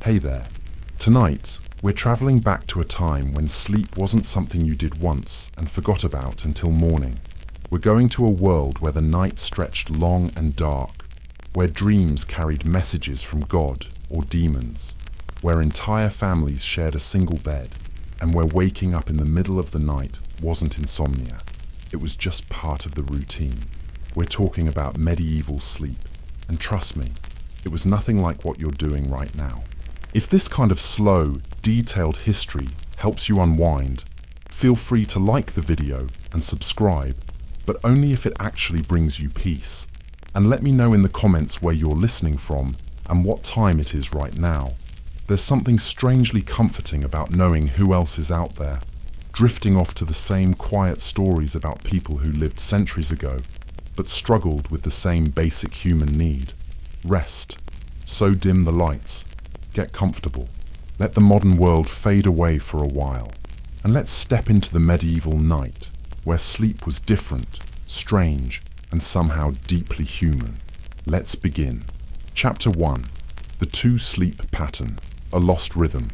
Hey there. Tonight, we're traveling back to a time when sleep wasn't something you did once and forgot about until morning. We're going to a world where the night stretched long and dark, where dreams carried messages from God or demons, where entire families shared a single bed, and where waking up in the middle of the night wasn't insomnia. It was just part of the routine. We're talking about medieval sleep, and trust me, it was nothing like what you're doing right now. If this kind of slow, detailed history helps you unwind, feel free to like the video and subscribe, but only if it actually brings you peace. And let me know in the comments where you're listening from and what time it is right now. There's something strangely comforting about knowing who else is out there, drifting off to the same quiet stories about people who lived centuries ago, but struggled with the same basic human need: rest. So dim the lights. Get comfortable. Let the modern world fade away for a while. And let's step into the medieval night, where sleep was different, strange, and somehow deeply human. Let's begin. Chapter 1. The two-sleep pattern, a lost rhythm.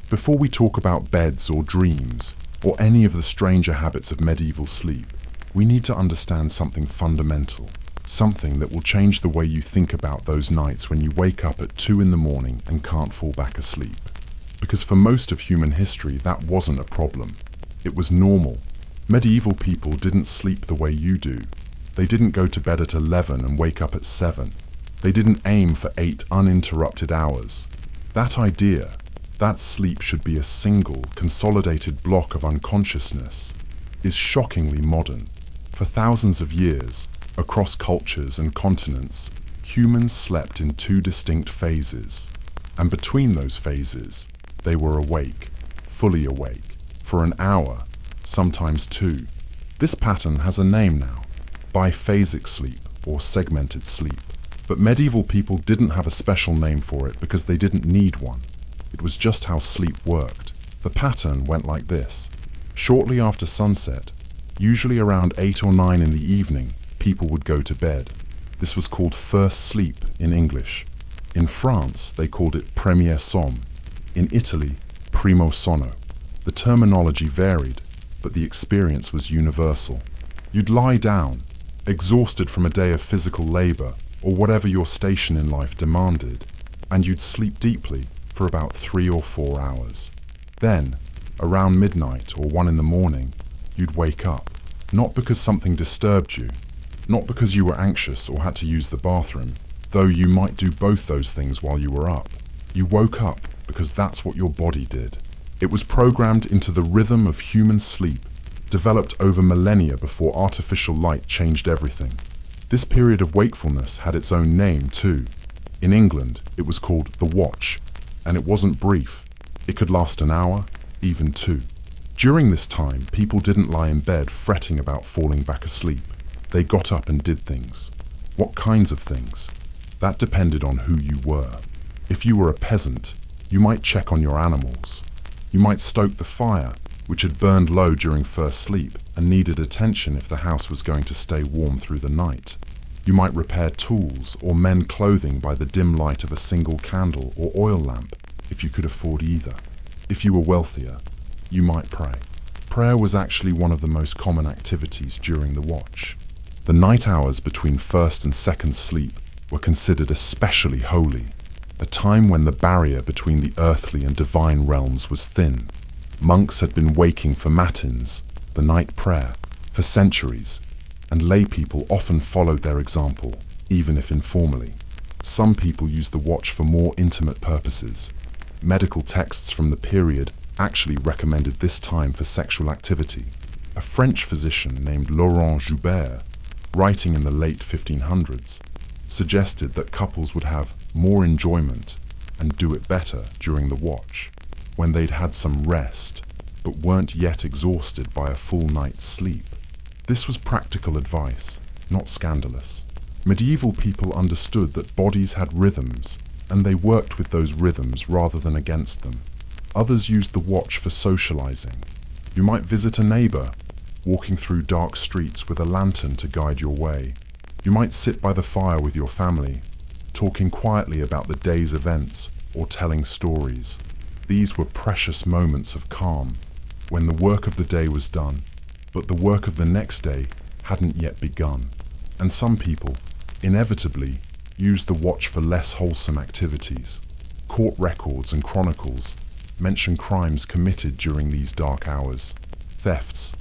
Before we talk about beds or dreams, or any of the stranger habits of medieval sleep, we need to understand something fundamental. Something that will change the way you think about those nights when you wake up at 2 in the morning and can't fall back asleep. Because for most of human history, that wasn't a problem. It was normal. Medieval people didn't sleep the way you do. They didn't go to bed at 11 and wake up at 7. They didn't aim for 8 uninterrupted hours. That idea, that sleep should be a single, consolidated block of unconsciousness, is shockingly modern. For thousands of years, across cultures and continents, humans slept in 2 distinct phases. And between those phases, they were awake, fully awake, for an hour, sometimes 2. This pattern has a name now: biphasic sleep or segmented sleep. But medieval people didn't have a special name for it because they didn't need one. It was just how sleep worked. The pattern went like this. Shortly after sunset, usually around 8 or 9 in the evening, people would go to bed. This was called first sleep in English. In France, they called it premier somme. In Italy, primo sonno. The terminology varied, but the experience was universal. You'd lie down, exhausted from a day of physical labor, or whatever your station in life demanded, and you'd sleep deeply for about 3 or 4 hours. Then, around midnight or 1 in the morning, you'd wake up, not because something disturbed you, not because you were anxious or had to use the bathroom, though you might do both those things while you were up. You woke up because that's what your body did. It was programmed into the rhythm of human sleep, developed over millennia before artificial light changed everything. This period of wakefulness had its own name too. In England, it was called the watch, and it wasn't brief. It could last an hour, even 2. During this time, people didn't lie in bed fretting about falling back asleep. They got up and did things. What kinds of things? That depended on who you were. If you were a peasant, you might check on your animals. You might stoke the fire, which had burned low during first sleep and needed attention if the house was going to stay warm through the night. You might repair tools or mend clothing by the dim light of a single candle or oil lamp, if you could afford either. If you were wealthier, you might pray. Prayer was actually one of the most common activities during the watch. The night hours between first and second sleep were considered especially holy, a time when the barrier between the earthly and divine realms was thin. Monks had been waking for matins, the night prayer, for centuries, and lay people often followed their example, even if informally. Some people used the watch for more intimate purposes. Medical texts from the period actually recommended this time for sexual activity. A French physician named Laurent Joubert, writing in the late 1500s, suggested that couples would have more enjoyment and do it better during the watch, when they'd had some rest, but weren't yet exhausted by a full night's sleep. This was practical advice, not scandalous. Medieval people understood that bodies had rhythms, and they worked with those rhythms rather than against them. Others used the watch for socializing. You might visit a neighbor, walking through dark streets with a lantern to guide your way. You might sit by the fire with your family, talking quietly about the day's events or telling stories. These were precious moments of calm, when the work of the day was done, but the work of the next day hadn't yet begun. And some people, inevitably, used the watch for less wholesome activities. Court records and chronicles mention crimes committed during these dark hours: thefts,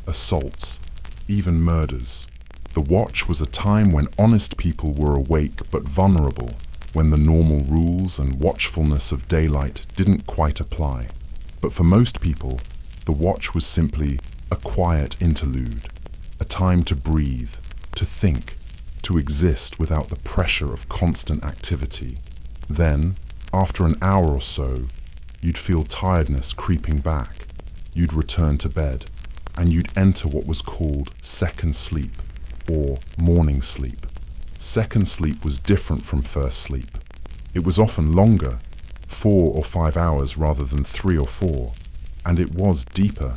assaults, even murders. The watch was a time when honest people were awake but vulnerable, when the normal rules and watchfulness of daylight didn't quite apply. But for most people, the watch was simply a quiet interlude, a time to breathe, to think, to exist without the pressure of constant activity. Then, after an hour or so, you'd feel tiredness creeping back. You'd return to bed, and you'd enter what was called second sleep, or morning sleep. Second sleep was different from first sleep. It was often longer, 4 or 5 hours rather than 3 or 4, and it was deeper.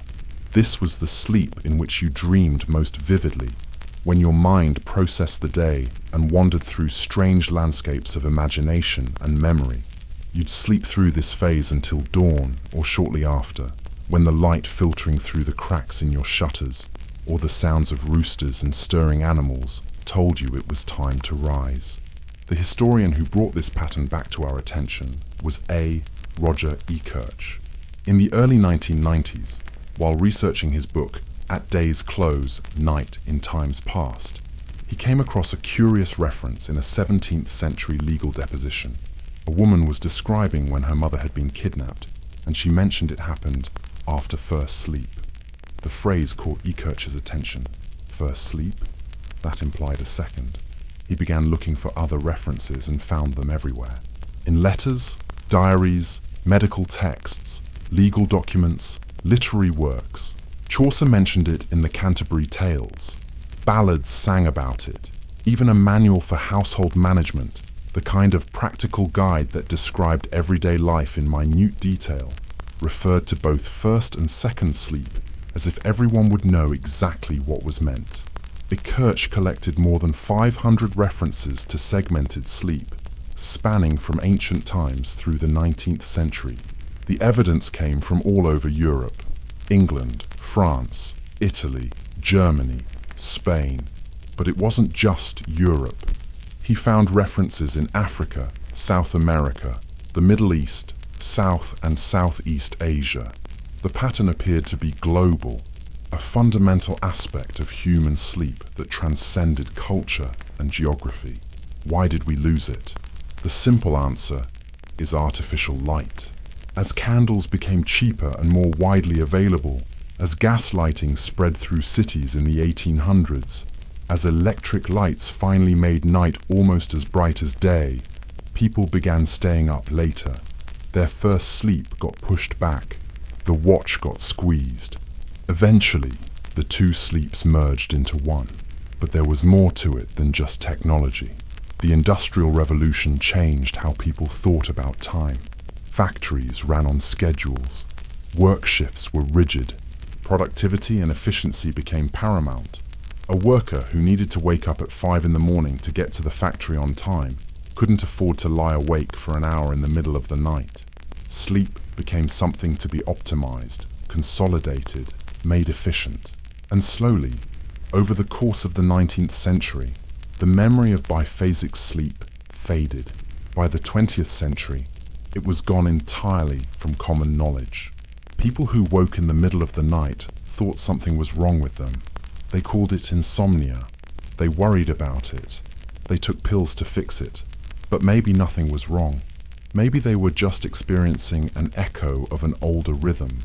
This was the sleep in which you dreamed most vividly, when your mind processed the day and wandered through strange landscapes of imagination and memory. You'd sleep through this phase until dawn or shortly after, when the light filtering through the cracks in your shutters, or the sounds of roosters and stirring animals, told you it was time to rise. The historian who brought this pattern back to our attention was A. Roger E. Kirch. In the early 1990s, while researching his book, At Day's Close, Night in Times Past, he came across a curious reference in a 17th century legal deposition. A woman was describing when her mother had been kidnapped, and she mentioned it happened after first sleep. The phrase caught E. Kirch's attention. First sleep? That implied a second. He began looking for other references and found them everywhere. In letters, diaries, medical texts, legal documents, literary works. Chaucer mentioned it in the Canterbury Tales. Ballads sang about it. Even a manual for household management, the kind of practical guide that described everyday life in minute detail, referred to both first and second sleep, as if everyone would know exactly what was meant. Kirch collected more than 500 references to segmented sleep, spanning from ancient times through the 19th century. The evidence came from all over Europe: England, France, Italy, Germany, Spain. But it wasn't just Europe. He found references in Africa, South America, the Middle East, South and Southeast Asia. The pattern appeared to be global, a fundamental aspect of human sleep that transcended culture and geography. Why did we lose it? The simple answer is artificial light. As candles became cheaper and more widely available, as gas lighting spread through cities in the 1800s, as electric lights finally made night almost as bright as day, people began staying up later. Their first sleep got pushed back. The watch got squeezed. Eventually, the two sleeps merged into one. But there was more to it than just technology. The Industrial Revolution changed how people thought about time. Factories ran on schedules. Work shifts were rigid. Productivity and efficiency became paramount. A worker who needed to wake up at 5 in the morning to get to the factory on time couldn't afford to lie awake for an hour in the middle of the night. Sleep became something to be optimized, consolidated, made efficient. And slowly, over the course of the 19th century, the memory of biphasic sleep faded. By the 20th century, it was gone entirely from common knowledge. People who woke in the middle of the night thought something was wrong with them. They called it insomnia. They worried about it. They took pills to fix it. But maybe nothing was wrong. Maybe they were just experiencing an echo of an older rhythm,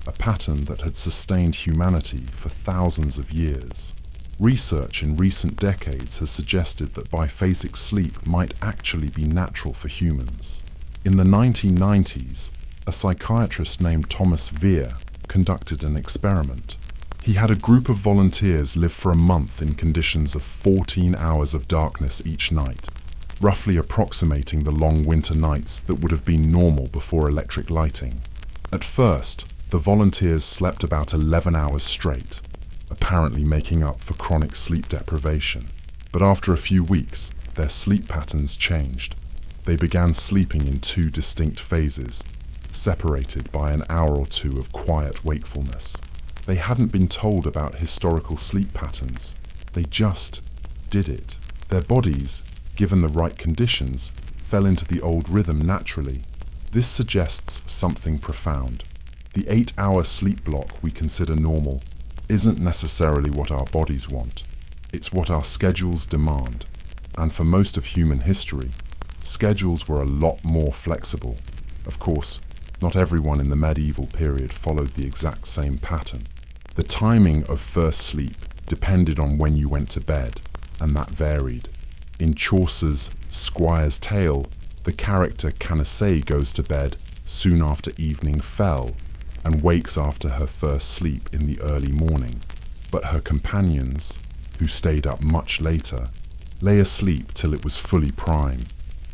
a pattern that had sustained humanity for thousands of years. Research in recent decades has suggested that biphasic sleep might actually be natural for humans. In the 1990s, a psychiatrist named Thomas Veer conducted an experiment. He had a group of volunteers live for a month in conditions of 14 hours of darkness each night, roughly approximating the long winter nights that would have been normal before electric lighting. At first, the volunteers slept about 11 hours straight, apparently making up for chronic sleep deprivation. But after a few weeks, their sleep patterns changed. They began sleeping in two distinct phases, separated by an hour or two of quiet wakefulness. They hadn't been told about historical sleep patterns. They just did it. Their bodies, given the right conditions, fell into the old rhythm naturally. This suggests something profound. The 8-hour sleep block we consider normal isn't necessarily what our bodies want. It's what our schedules demand. And for most of human history, schedules were a lot more flexible. Of course, not everyone in the medieval period followed the exact same pattern. The timing of first sleep depended on when you went to bed, and that varied. In Chaucer's Squire's Tale, the character Canacee goes to bed soon after evening fell and wakes after her first sleep in the early morning. But her companions, who stayed up much later, lay asleep till it was fully prime,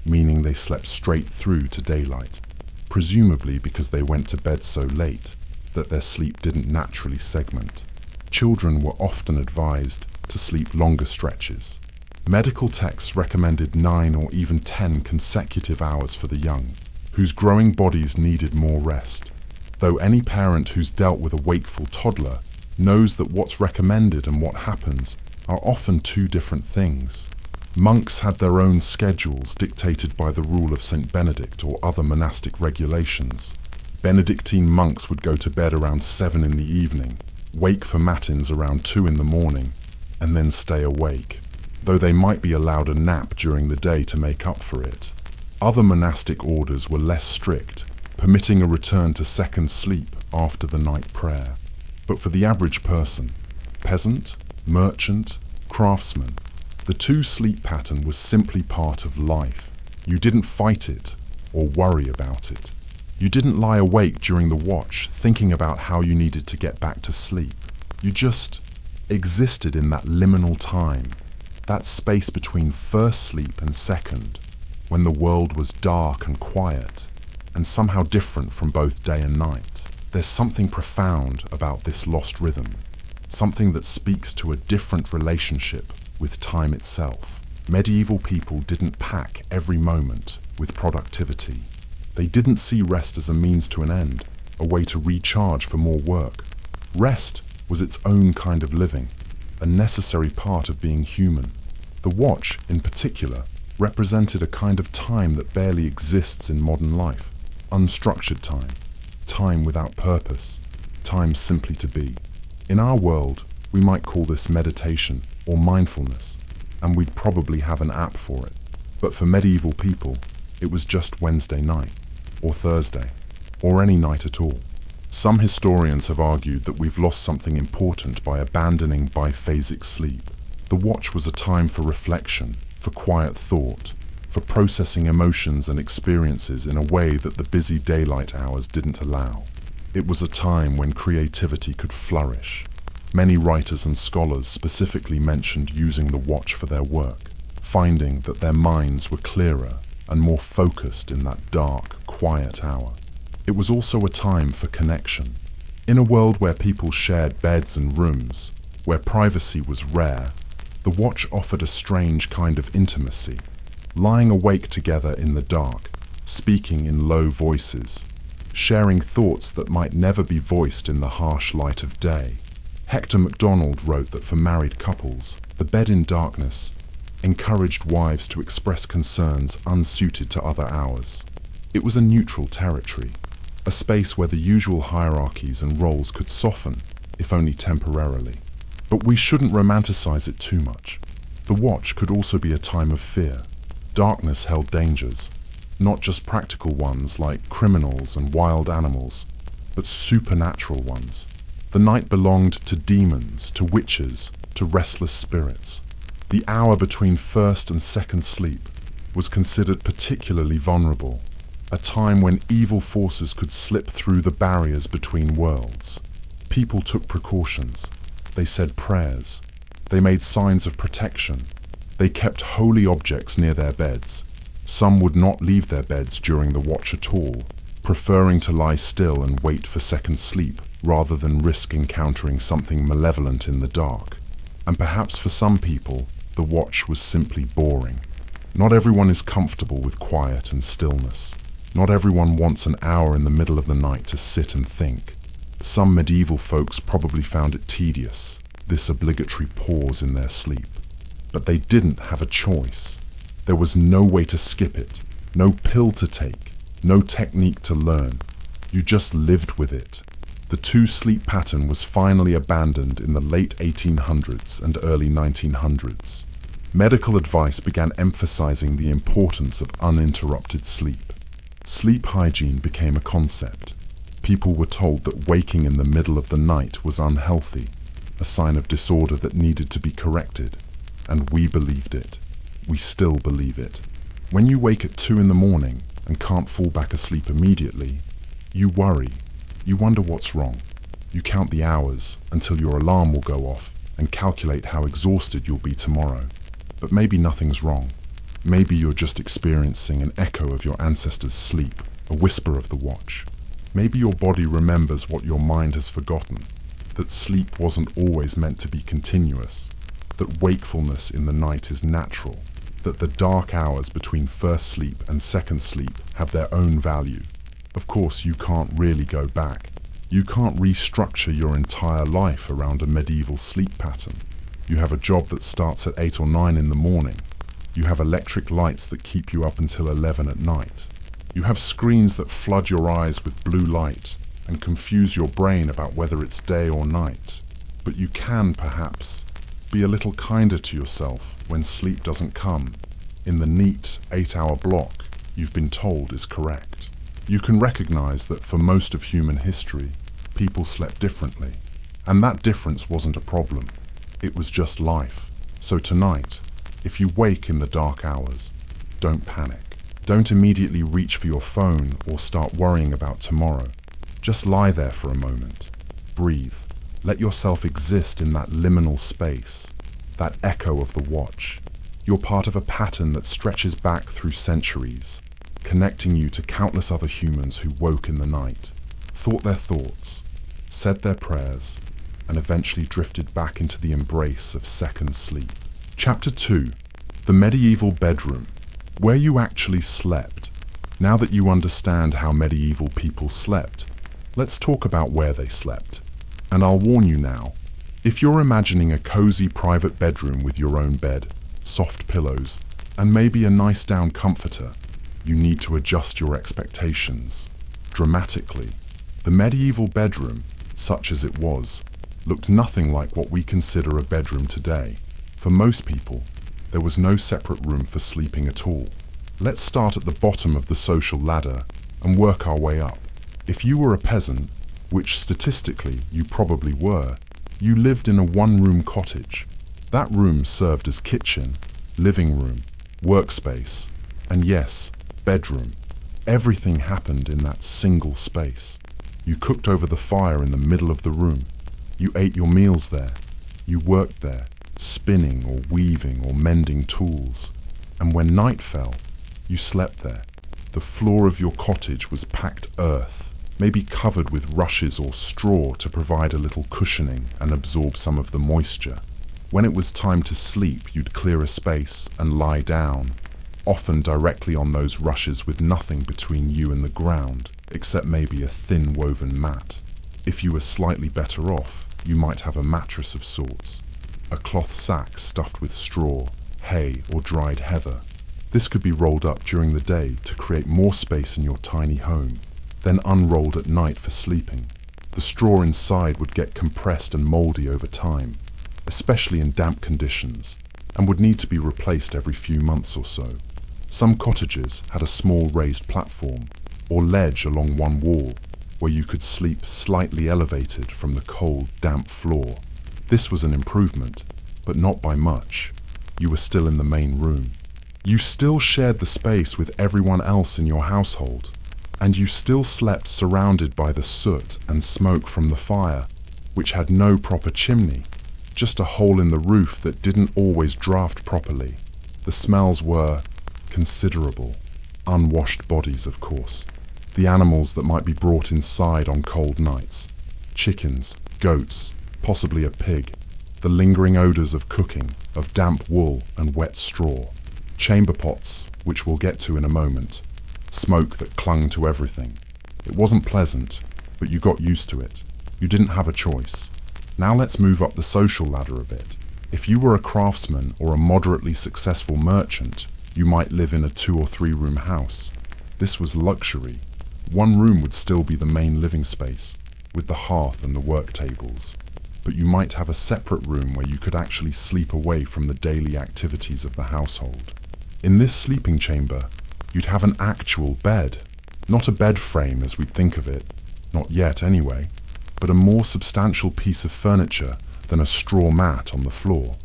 meaning they slept straight through to daylight, presumably because they went to bed so late that their sleep didn't naturally segment. Children were often advised to sleep longer stretches. Medical texts recommended 9 or even 10 consecutive hours for the young, whose growing bodies needed more rest. Though any parent who's dealt with a wakeful toddler knows that what's recommended and what happens are often two different things. Monks had their own schedules dictated by the rule of St. Benedict or other monastic regulations. Benedictine monks would go to bed around 7 in the evening, wake for matins around 2 in the morning, and then stay awake, though they might be allowed a nap during the day to make up for it. Other monastic orders were less strict, permitting a return to second sleep after the night prayer. But for the average person, peasant, merchant, craftsman, the two-sleep pattern was simply part of life. You didn't fight it or worry about it. You didn't lie awake during the watch thinking about how you needed to get back to sleep. You just existed in that liminal time, that space between first sleep and second, when the world was dark and quiet, and somehow different from both day and night. There's something profound about this lost rhythm, something that speaks to a different relationship with time itself. Medieval people didn't pack every moment with productivity. They didn't see rest as a means to an end, a way to recharge for more work. Rest was its own kind of living, a necessary part of being human. The watch, in particular, represented a kind of time that barely exists in modern life. Unstructured time, time without purpose, time simply to be. In our world, we might call this meditation or mindfulness, and we'd probably have an app for it. But for medieval people, it was just Wednesday night, or Thursday, or any night at all. Some historians have argued that we've lost something important by abandoning biphasic sleep. The watch was a time for reflection, for quiet thought, for processing emotions and experiences in a way that the busy daylight hours didn't allow. It was a time when creativity could flourish. Many writers and scholars specifically mentioned using the watch for their work, finding that their minds were clearer and more focused in that dark, quiet hour. It was also a time for connection. In a world where people shared beds and rooms, where privacy was rare, the watch offered a strange kind of intimacy. Lying awake together in the dark, speaking in low voices, sharing thoughts that might never be voiced in the harsh light of day. Hector MacDonald wrote that for married couples, the bed in darkness encouraged wives to express concerns unsuited to other hours. It was a neutral territory, a space where the usual hierarchies and roles could soften, if only temporarily. But we shouldn't romanticize it too much. The watch could also be a time of fear. Darkness held dangers, not just practical ones like criminals and wild animals, but supernatural ones. The night belonged to demons, to witches, to restless spirits. The hour between first and second sleep was considered particularly vulnerable, a time when evil forces could slip through the barriers between worlds. People took precautions. They said prayers. They made signs of protection. They kept holy objects near their beds. Some would not leave their beds during the watch at all, preferring to lie still and wait for second sleep rather than risk encountering something malevolent in the dark. And perhaps for some people, the watch was simply boring. Not everyone is comfortable with quiet and stillness. Not everyone wants an hour in the middle of the night to sit and think. Some medieval folks probably found it tedious, this obligatory pause in their sleep. But they didn't have a choice. There was no way to skip it, no pill to take, no technique to learn. You just lived with it. The two-sleep pattern was finally abandoned in the late 1800s and early 1900s. Medical advice began emphasizing the importance of uninterrupted sleep. Sleep hygiene became a concept. People were told that waking in the middle of the night was unhealthy, a sign of disorder that needed to be corrected. And we believed it. We still believe it. When you wake at 2 in the morning and can't fall back asleep immediately, you worry. You wonder what's wrong. You count the hours until your alarm will go off and calculate how exhausted you'll be tomorrow. But maybe nothing's wrong. Maybe you're just experiencing an echo of your ancestors' sleep, a whisper of the watch. Maybe your body remembers what your mind has forgotten, that sleep wasn't always meant to be continuous, that wakefulness in the night is natural, that the dark hours between first sleep and second sleep have their own value. Of course, you can't really go back. You can't restructure your entire life around a medieval sleep pattern. You have a job that starts at 8 or 9 in the morning. You have electric lights that keep you up until 11 at night. You have screens that flood your eyes with blue light and confuse your brain about whether it's day or night. But you can, perhaps, be a little kinder to yourself when sleep doesn't come in the neat 8-hour block you've been told is correct. You can recognize that for most of human history, people slept differently, and that difference wasn't a problem. It was just life. So tonight, if you wake in the dark hours, don't panic. Don't immediately reach for your phone or start worrying about tomorrow. Just lie there for a moment. Breathe. Let yourself exist in that liminal space, that echo of the watch. You're part of a pattern that stretches back through centuries, connecting you to countless other humans who woke in the night, thought their thoughts, said their prayers, and eventually drifted back into the embrace of second sleep. Chapter 2. The Medieval Bedroom. Where you actually slept. Now that you understand how medieval people slept, let's talk about where they slept. And I'll warn you now, if you're imagining a cozy private bedroom with your own bed, soft pillows, and maybe a nice down comforter, you need to adjust your expectations. Dramatically, the medieval bedroom, such as it was, looked nothing like what we consider a bedroom today. For most people, there was no separate room for sleeping at all. Let's start at the bottom of the social ladder and work our way up. If you were a peasant, which statistically you probably were, you lived in a one-room cottage. That room served as kitchen, living room, workspace, and yes, bedroom. Everything happened in that single space. You cooked over the fire in the middle of the room. You ate your meals there. You worked there, spinning or weaving or mending tools. And when night fell, you slept there. The floor of your cottage was packed earth, maybe covered with rushes or straw to provide a little cushioning and absorb some of the moisture. When it was time to sleep, you'd clear a space and lie down, often directly on those rushes with nothing between you and the ground, except maybe a thin woven mat. If you were slightly better off, you might have a mattress of sorts, a cloth sack stuffed with straw, hay, or dried heather. This could be rolled up during the day to create more space in your tiny home, then unrolled at night for sleeping. The straw inside would get compressed and moldy over time, especially in damp conditions, and would need to be replaced every few months or so. Some cottages had a small raised platform or ledge along one wall where you could sleep slightly elevated from the cold, damp floor. This was an improvement, but not by much. You were still in the main room. You still shared the space with everyone else in your household, and you still slept surrounded by the soot and smoke from the fire, which had no proper chimney, just a hole in the roof that didn't always draft properly. The smells were considerable. Unwashed bodies, of course. The animals that might be brought inside on cold nights. Chickens, goats, possibly a pig. The lingering odors of cooking, of damp wool and wet straw. chamber pots, which we'll get to in a moment, smoke that clung to everything. It wasn't pleasant, but you got used to it. You didn't have a choice. Now let's move up the social ladder a bit. If you were a craftsman or a moderately successful merchant, you might live in a 2 or 3 room house. This was luxury. One room would still be the main living space, with the hearth and the work tables. But you might have a separate room where you could actually sleep away from the daily activities of the household. In this sleeping chamber, you'd have an actual bed. Not a bed frame as we'd think of it, not yet anyway, but a more substantial piece of furniture than a straw mat on the floor.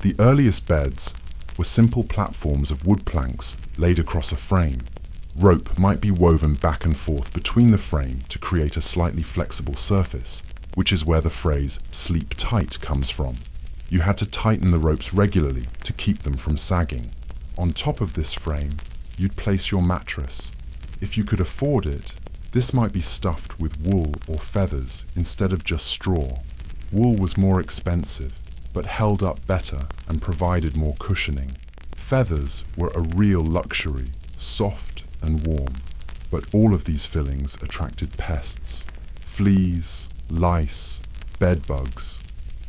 The earliest beds were simple platforms of wood planks laid across a frame. Rope might be woven back and forth between the frame to create a slightly flexible surface, which is where the phrase "sleep tight" comes from. You had to tighten the ropes regularly to keep them from sagging. On top of this frame, you'd place your mattress. If you could afford it, this might be stuffed with wool or feathers instead of just straw. Wool was more expensive, but held up better and provided more cushioning. Feathers were a real luxury, soft and warm. But all of these fillings attracted pests. Fleas, lice, bed bugs.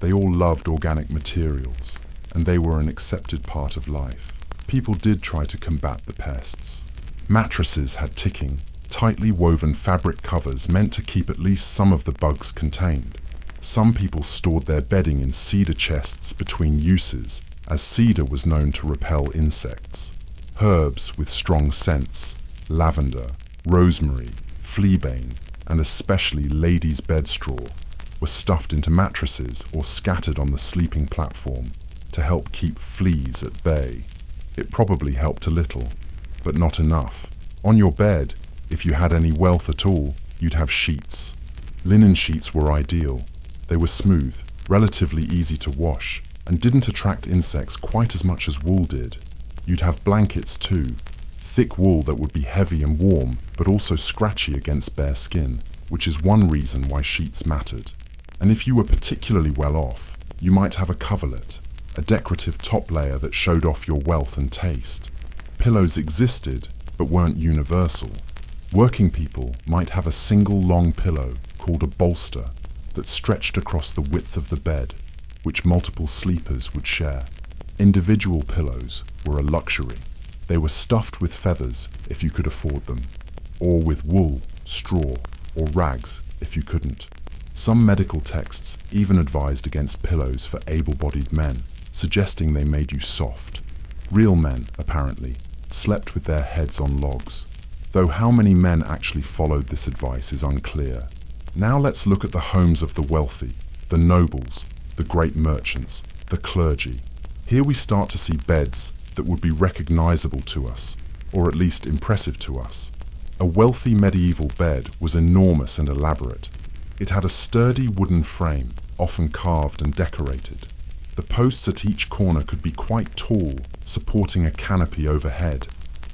They all loved organic materials, and they were an accepted part of life. People did try to combat the pests. Mattresses had ticking, tightly woven fabric covers meant to keep at least some of the bugs contained. Some people stored their bedding in cedar chests between uses, as cedar was known to repel insects. Herbs with strong scents, lavender, rosemary, fleabane, and especially ladies' bed straw, were stuffed into mattresses or scattered on the sleeping platform to help keep fleas at bay. It probably helped a little, but not enough. On your bed, if you had any wealth at all, you'd have sheets. Linen sheets were ideal. They were smooth, relatively easy to wash, and didn't attract insects quite as much as wool did. You'd have blankets too, thick wool that would be heavy and warm, but also scratchy against bare skin, which is one reason why sheets mattered. And if you were particularly well off, you might have a coverlet, a decorative top layer that showed off your wealth and taste. Pillows existed, but weren't universal. Working people might have a single long pillow, called a bolster, that stretched across the width of the bed, which multiple sleepers would share. Individual pillows were a luxury. They were stuffed with feathers if you could afford them, or with wool, straw, or rags if you couldn't. Some medical texts even advised against pillows for able-bodied men, suggesting they made you soft. Real men, apparently, slept with their heads on logs, though how many men actually followed this advice is unclear. Now let's look at the homes of the wealthy, the nobles, the great merchants, the clergy. Here we start to see beds that would be recognizable to us, or at least impressive to us. A wealthy medieval bed was enormous and elaborate. It had a sturdy wooden frame, often carved and decorated. The posts at each corner could be quite tall, supporting a canopy overhead,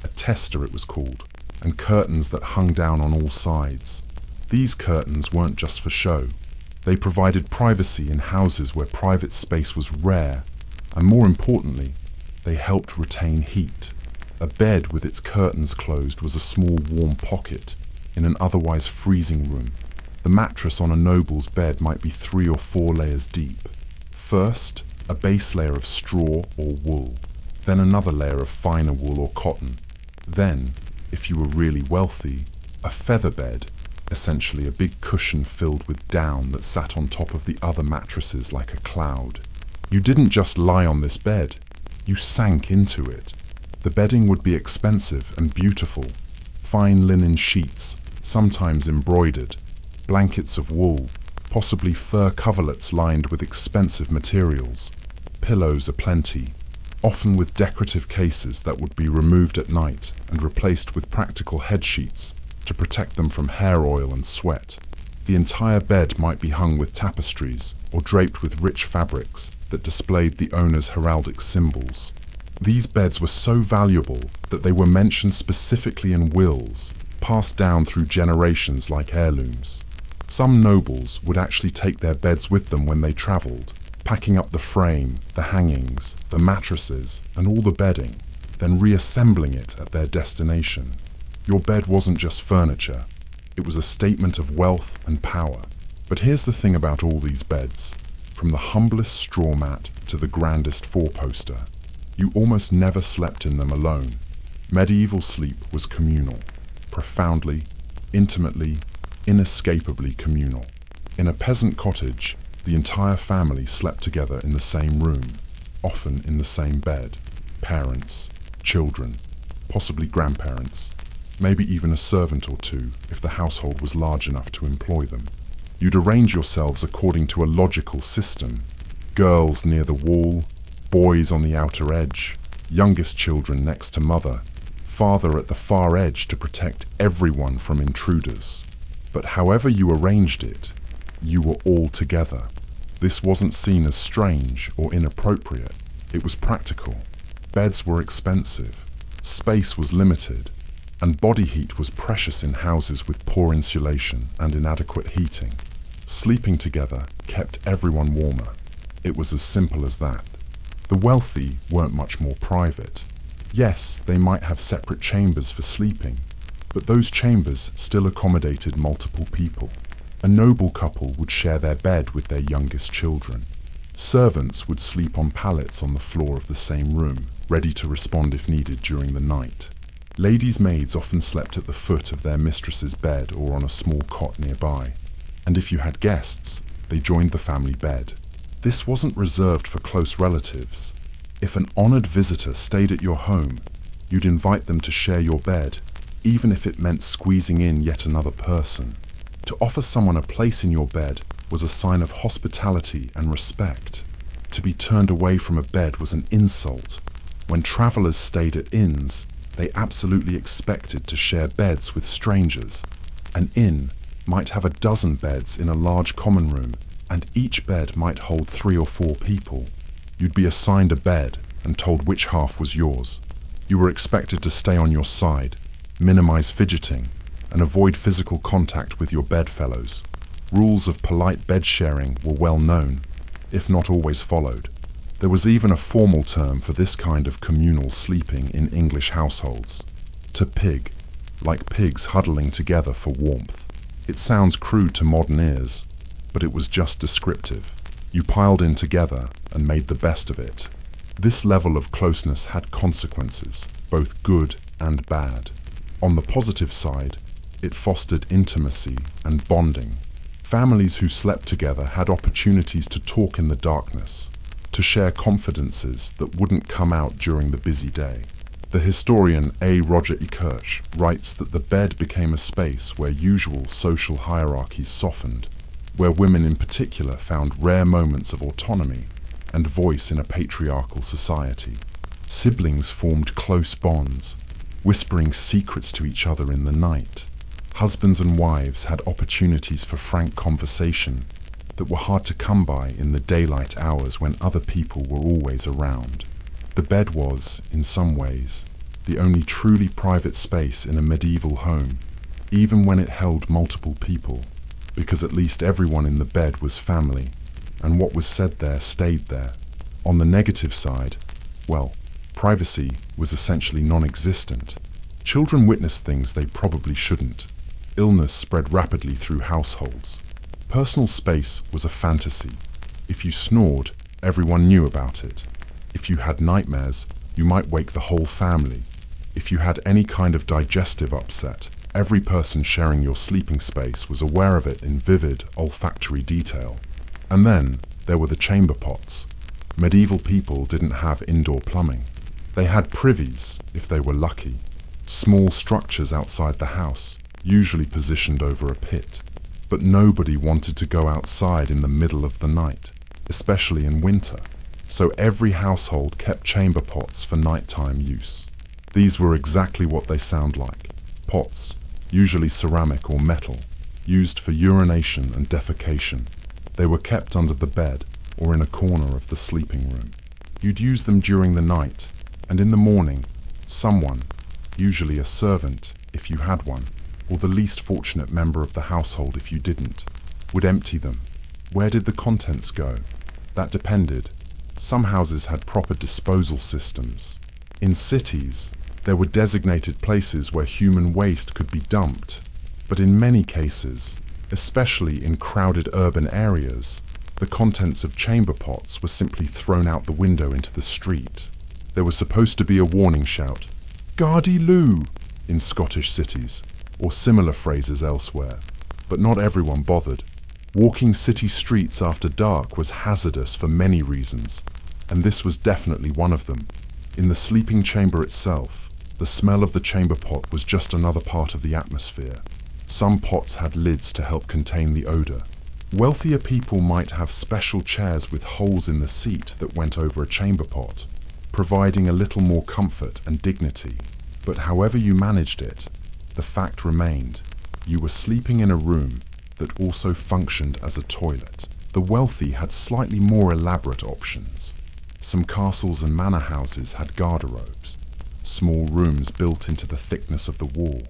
a tester it was called, and curtains that hung down on all sides. These curtains weren't just for show. They provided privacy in houses where private space was rare, and more importantly, they helped retain heat. A bed with its curtains closed was a small warm pocket in an otherwise freezing room. The mattress on a noble's bed might be 3 or 4 layers deep. First, a base layer of straw or wool, then another layer of finer wool or cotton. Then, if you were really wealthy, a feather bed, essentially a big cushion filled with down that sat on top of the other mattresses like a cloud. You didn't just lie on this bed, you sank into it. The bedding would be expensive and beautiful. Fine linen sheets, sometimes embroidered, blankets of wool, possibly fur coverlets lined with expensive materials, pillows aplenty, often with decorative cases that would be removed at night and replaced with practical head sheets to protect them from hair oil and sweat. The entire bed might be hung with tapestries or draped with rich fabrics that displayed the owner's heraldic symbols. These beds were so valuable that they were mentioned specifically in wills, passed down through generations like heirlooms. Some nobles would actually take their beds with them when they traveled, packing up the frame, the hangings, the mattresses, and all the bedding. then reassembling it at their destination. Your bed wasn't just furniture, it was a statement of wealth and power. But here's the thing about all these beds. From the humblest straw mat to the grandest four-poster, you almost never slept in them alone. Medieval sleep was communal, profoundly, intimately, inescapably communal. In a peasant cottage, the entire family slept together in the same room, often in the same bed. Parents, children, possibly grandparents, maybe even a servant or two if the household was large enough to employ them. You'd arrange yourselves according to a logical system. Girls near the wall, boys on the outer edge, youngest children next to mother, father at the far edge to protect everyone from intruders. But however you arranged it, you were all together. This wasn't seen as strange or inappropriate. It was practical. Beds were expensive, space was limited, and body heat was precious in houses with poor insulation and inadequate heating. Sleeping together kept everyone warmer. It was as simple as that. The wealthy weren't much more private. Yes, they might have separate chambers for sleeping, but those chambers still accommodated multiple people. A noble couple would share their bed with their youngest children. Servants would sleep on pallets on the floor of the same room, ready to respond if needed during the night. Ladies' maids often slept at the foot of their mistress's bed or on a small cot nearby. And if you had guests, they joined the family bed. This wasn't reserved for close relatives. If an honored visitor stayed at your home, you'd invite them to share your bed, even if it meant squeezing in yet another person. To offer someone a place in your bed was a sign of hospitality and respect. To be turned away from a bed was an insult. When travelers stayed at inns, they absolutely expected to share beds with strangers. An inn might have a dozen beds in a large common room, and each bed might hold 3 or 4 people. You'd be assigned a bed and told which half was yours. You were expected to stay on your side, minimize fidgeting, and avoid physical contact with your bedfellows. Rules of polite bed sharing were well known, if not always followed. There was even a formal term for this kind of communal sleeping in English households. To pig, like pigs huddling together for warmth. It sounds crude to modern ears, but it was just descriptive. You piled in together and made the best of it. This level of closeness had consequences, both good and bad. On the positive side, it fostered intimacy and bonding. Families who slept together had opportunities to talk in the darkness, to share confidences that wouldn't come out during the busy day. The historian A. Roger E. Kirsch writes that the bed became a space where usual social hierarchies softened, where women in particular found rare moments of autonomy and voice in a patriarchal society. Siblings formed close bonds, whispering secrets to each other in the night. Husbands and wives had opportunities for frank conversation that were hard to come by in the daylight hours when other people were always around. The bed was, in some ways, the only truly private space in a medieval home, even when it held multiple people, because at least everyone in the bed was family, and what was said there stayed there. On the negative side, well, privacy was essentially non-existent. Children witnessed things they probably shouldn't. Illness spread rapidly through households. Personal space was a fantasy. If you snored, everyone knew about it. If you had nightmares, you might wake the whole family. If you had any kind of digestive upset, every person sharing your sleeping space was aware of it in vivid, olfactory detail. And then there were the chamber pots. Medieval people didn't have indoor plumbing. They had privies, if they were lucky. Small structures outside the house, usually positioned over a pit. But nobody wanted to go outside in the middle of the night, especially in winter. So every household kept chamber pots for nighttime use. These were exactly what they sound like. Pots, usually ceramic or metal, used for urination and defecation. They were kept under the bed or in a corner of the sleeping room. You'd use them during the night, and in the morning, someone, usually a servant if you had one, or the least fortunate member of the household if you didn't, would empty them. Where did the contents go? That depended. Some houses had proper disposal systems. In cities, there were designated places where human waste could be dumped, but in many cases, especially in crowded urban areas, the contents of chamber pots were simply thrown out the window into the street. There was supposed to be a warning shout, "Gardy loo," in Scottish cities, or similar phrases elsewhere, but not everyone bothered. Walking city streets after dark was hazardous for many reasons, and this was definitely one of them. In the sleeping chamber itself, the smell of the chamber pot was just another part of the atmosphere. Some pots had lids to help contain the odor. Wealthier people might have special chairs with holes in the seat that went over a chamber pot, providing a little more comfort and dignity. But however you managed it, the fact remained, you were sleeping in a room that also functioned as a toilet. The wealthy had slightly more elaborate options. Some castles and manor houses had garderobes, small rooms built into the thickness of the wall,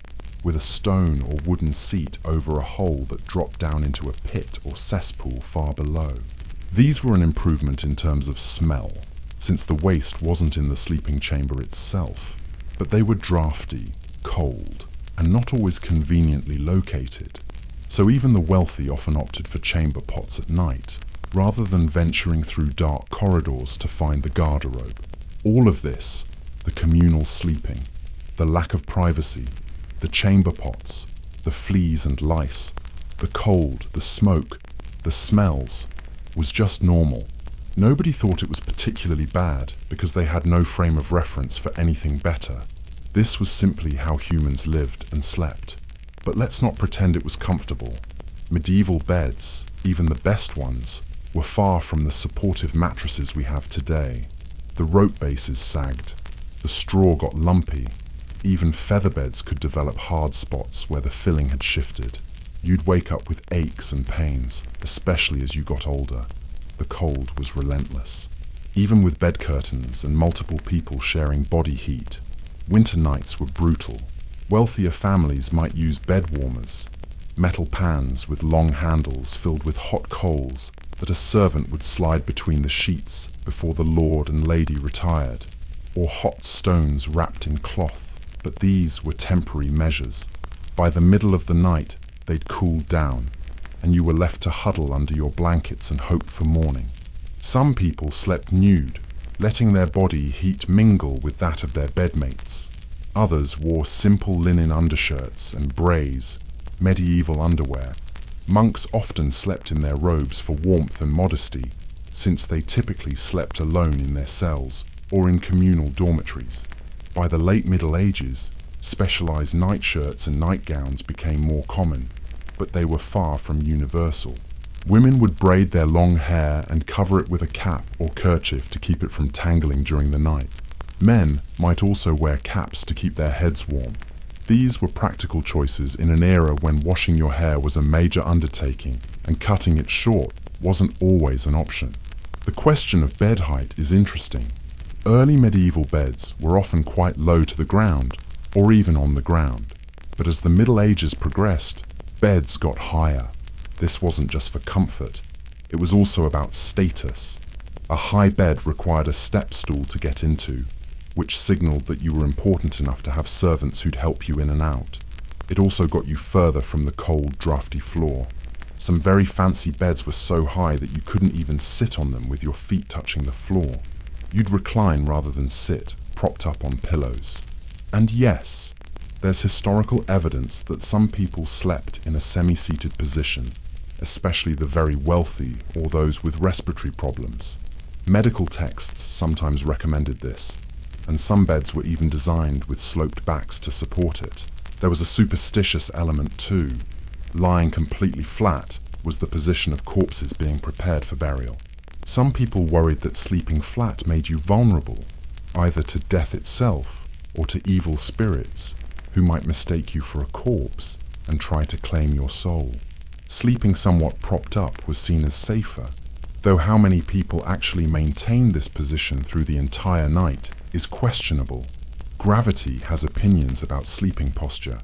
with a stone or wooden seat over a hole that dropped down into a pit or cesspool far below. These were an improvement in terms of smell, since the waste wasn't in the sleeping chamber itself, but they were drafty, cold, and not always conveniently located. So even the wealthy often opted for chamber pots at night, rather than venturing through dark corridors to find the garderobe. All of this, the communal sleeping, the lack of privacy, the chamber pots, the fleas and lice, the cold, the smoke, the smells, was just normal. Nobody thought it was particularly bad because they had no frame of reference for anything better. This was simply how humans lived and slept. But let's not pretend it was comfortable. Medieval beds, even the best ones, were far from the supportive mattresses we have today. The rope bases sagged, the straw got lumpy, even feather beds could develop hard spots where the filling had shifted. You'd wake up with aches and pains, especially as you got older. The cold was relentless. Even with bed curtains and multiple people sharing body heat, winter nights were brutal. Wealthier families might use bed warmers, metal pans with long handles filled with hot coals that a servant would slide between the sheets before the lord and lady retired, or hot stones wrapped in cloth, but these were temporary measures. By the middle of the night, they'd cooled down, and you were left to huddle under your blankets and hope for morning. Some people slept nude, letting their body heat mingle with that of their bedmates. Others wore simple linen undershirts and brays, medieval underwear. Monks often slept in their robes for warmth and modesty, since they typically slept alone in their cells or in communal dormitories. By the late Middle Ages, specialized nightshirts and nightgowns became more common, but they were far from universal. Women would braid their long hair and cover it with a cap or kerchief to keep it from tangling during the night. Men might also wear caps to keep their heads warm. These were practical choices in an era when washing your hair was a major undertaking and cutting it short wasn't always an option. The question of bed height is interesting. Early medieval beds were often quite low to the ground, or even on the ground. But as the Middle Ages progressed, beds got higher. This wasn't just for comfort, it was also about status. A high bed required a step stool to get into, which signaled that you were important enough to have servants who'd help you in and out. It also got you further from the cold, drafty floor. Some very fancy beds were so high that you couldn't even sit on them with your feet touching the floor. You'd recline rather than sit, propped up on pillows. And yes, there's historical evidence that some people slept in a semi-seated position, especially the very wealthy or those with respiratory problems. Medical texts sometimes recommended this, and some beds were even designed with sloped backs to support it. There was a superstitious element too. Lying completely flat was the position of corpses being prepared for burial. Some people worried that sleeping flat made you vulnerable, either to death itself or to evil spirits, who might mistake you for a corpse and try to claim your soul. Sleeping somewhat propped up was seen as safer, though how many people actually maintained this position through the entire night is questionable. Gravity has opinions about sleeping posture.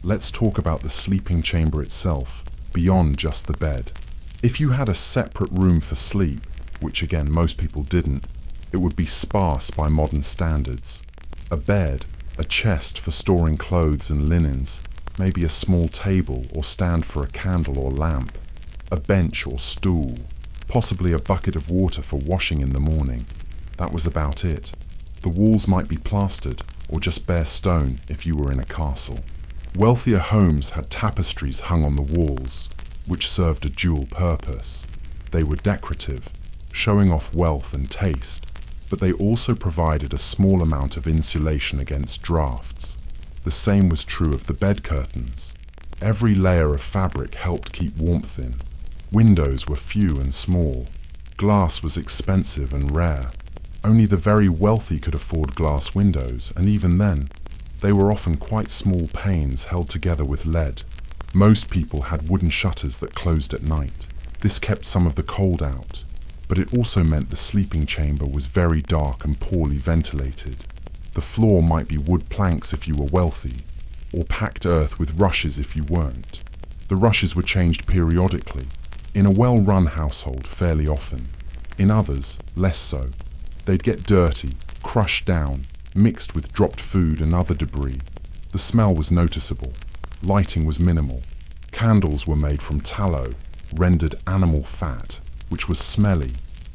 Let's talk about the sleeping chamber itself, beyond just the bed. If you had a separate room for sleep, which again most people didn't, it would be sparse by modern standards. A bed, a chest for storing clothes and linens, maybe a small table or stand for a candle or lamp, a bench or stool, possibly a bucket of water for washing in the morning. That was about it. The walls might be plastered or just bare stone if you were in a castle. Wealthier homes had tapestries hung on the walls, which served a dual purpose. They were decorative, showing off wealth and taste, but they also provided a small amount of insulation against drafts. The same was true of the bed curtains. Every layer of fabric helped keep warmth in. Windows were few and small. Glass was expensive and rare. Only the very wealthy could afford glass windows, and even then, they were often quite small panes held together with lead. Most people had wooden shutters that closed at night. This kept some of the cold out, but it also meant the sleeping chamber was very dark and poorly ventilated. The floor might be wood planks if you were wealthy, or packed earth with rushes if you weren't. The rushes were changed periodically, in a well-run household fairly often. In others, less so. They'd get dirty, crushed down, mixed with dropped food and other debris. The smell was noticeable. Lighting was minimal. Candles were made from tallow, rendered animal fat, which was smelly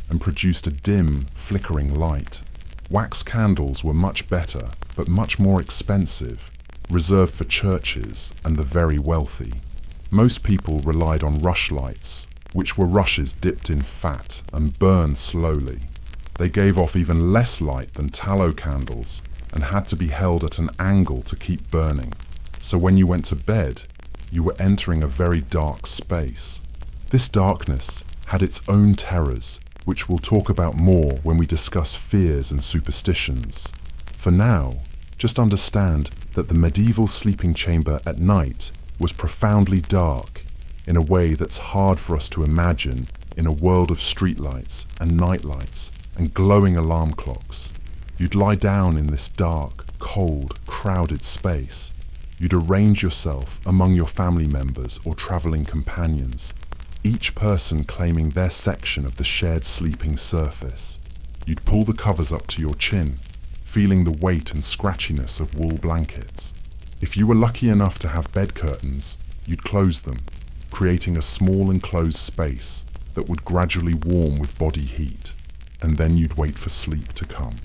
and produced a dim, flickering light. Wax candles were much better, but much more expensive, reserved for churches and the very wealthy. Most people relied on rushlights, which were rushes dipped in fat and burned slowly. They gave off even less light than tallow candles and had to be held at an angle to keep burning. So when you went to bed, you were entering a very dark space. This darkness had its own terrors, which we'll talk about more when we discuss fears and superstitions. For now, just understand that the medieval sleeping chamber at night was profoundly dark in a way that's hard for us to imagine in a world of streetlights and nightlights and glowing alarm clocks. You'd lie down in this dark, cold, crowded space. You'd arrange yourself among your family members or traveling companions, each person claiming their section of the shared sleeping surface. You'd pull the covers up to your chin, feeling the weight and scratchiness of wool blankets. If you were lucky enough to have bed curtains, you'd close them, creating a small enclosed space that would gradually warm with body heat, and then you'd wait for sleep to come.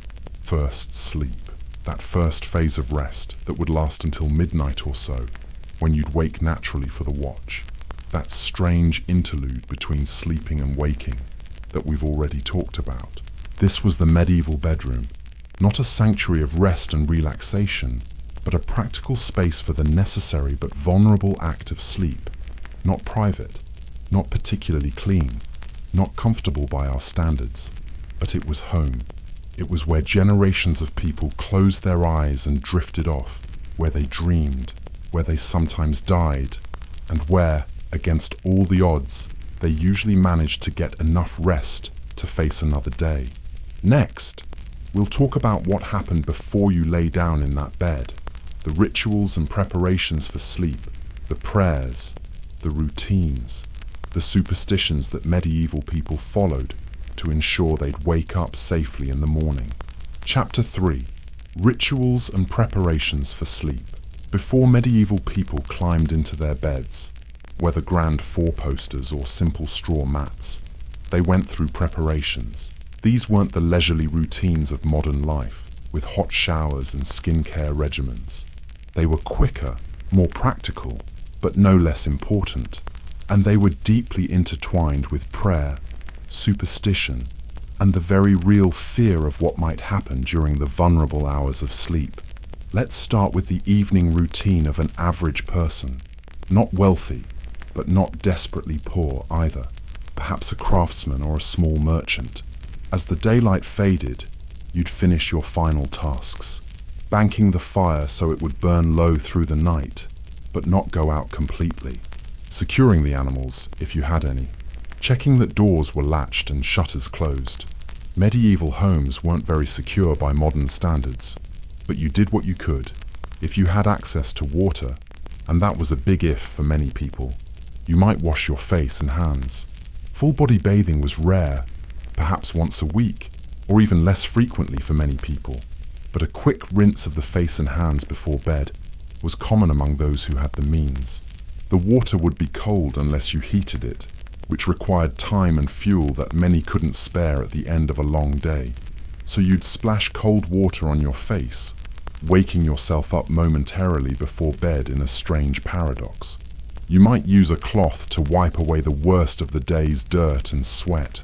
First sleep, that first phase of rest that would last until midnight or so, when you'd wake naturally for the watch. That strange interlude between sleeping and waking that we've already talked about. This was the medieval bedroom, not a sanctuary of rest and relaxation, but a practical space for the necessary but vulnerable act of sleep. Not private, not particularly clean, not comfortable by our standards, but it was home. It was where generations of people closed their eyes and drifted off, where they dreamed, where they sometimes died, and where, against all the odds, they usually managed to get enough rest to face another day. Next, we'll talk about what happened before you lay down in that bed, the rituals and preparations for sleep, the prayers, the routines, the superstitions that medieval people followed to ensure they'd wake up safely in the morning. Chapter 3. Rituals and preparations for sleep. Before medieval people climbed into their beds, whether grand four-posters or simple straw mats, they went through preparations. These weren't the leisurely routines of modern life, with hot showers and skincare regimens. They were quicker, more practical, but no less important. And they were deeply intertwined with prayer, superstition, and the very real fear of what might happen during the vulnerable hours of sleep. Let's start with the evening routine of an average person. Not wealthy, but not desperately poor either. Perhaps a craftsman or a small merchant. As the daylight faded, you'd finish your final tasks, banking the fire so it would burn low through the night, but not go out completely. Securing the animals, if you had any. Checking that doors were latched and shutters closed. Medieval homes weren't very secure by modern standards, but you did what you could. If you had access to water, and that was a big if for many people, you might wash your face and hands. Full-body bathing was rare, perhaps once a week, or even less frequently for many people. but a quick rinse of the face and hands before bed was common among those who had the means. The water would be cold unless you heated it, which required time and fuel that many couldn't spare at the end of a long day. So you'd splash cold water on your face, waking yourself up momentarily before bed in a strange paradox. You might use a cloth to wipe away the worst of the day's dirt and sweat.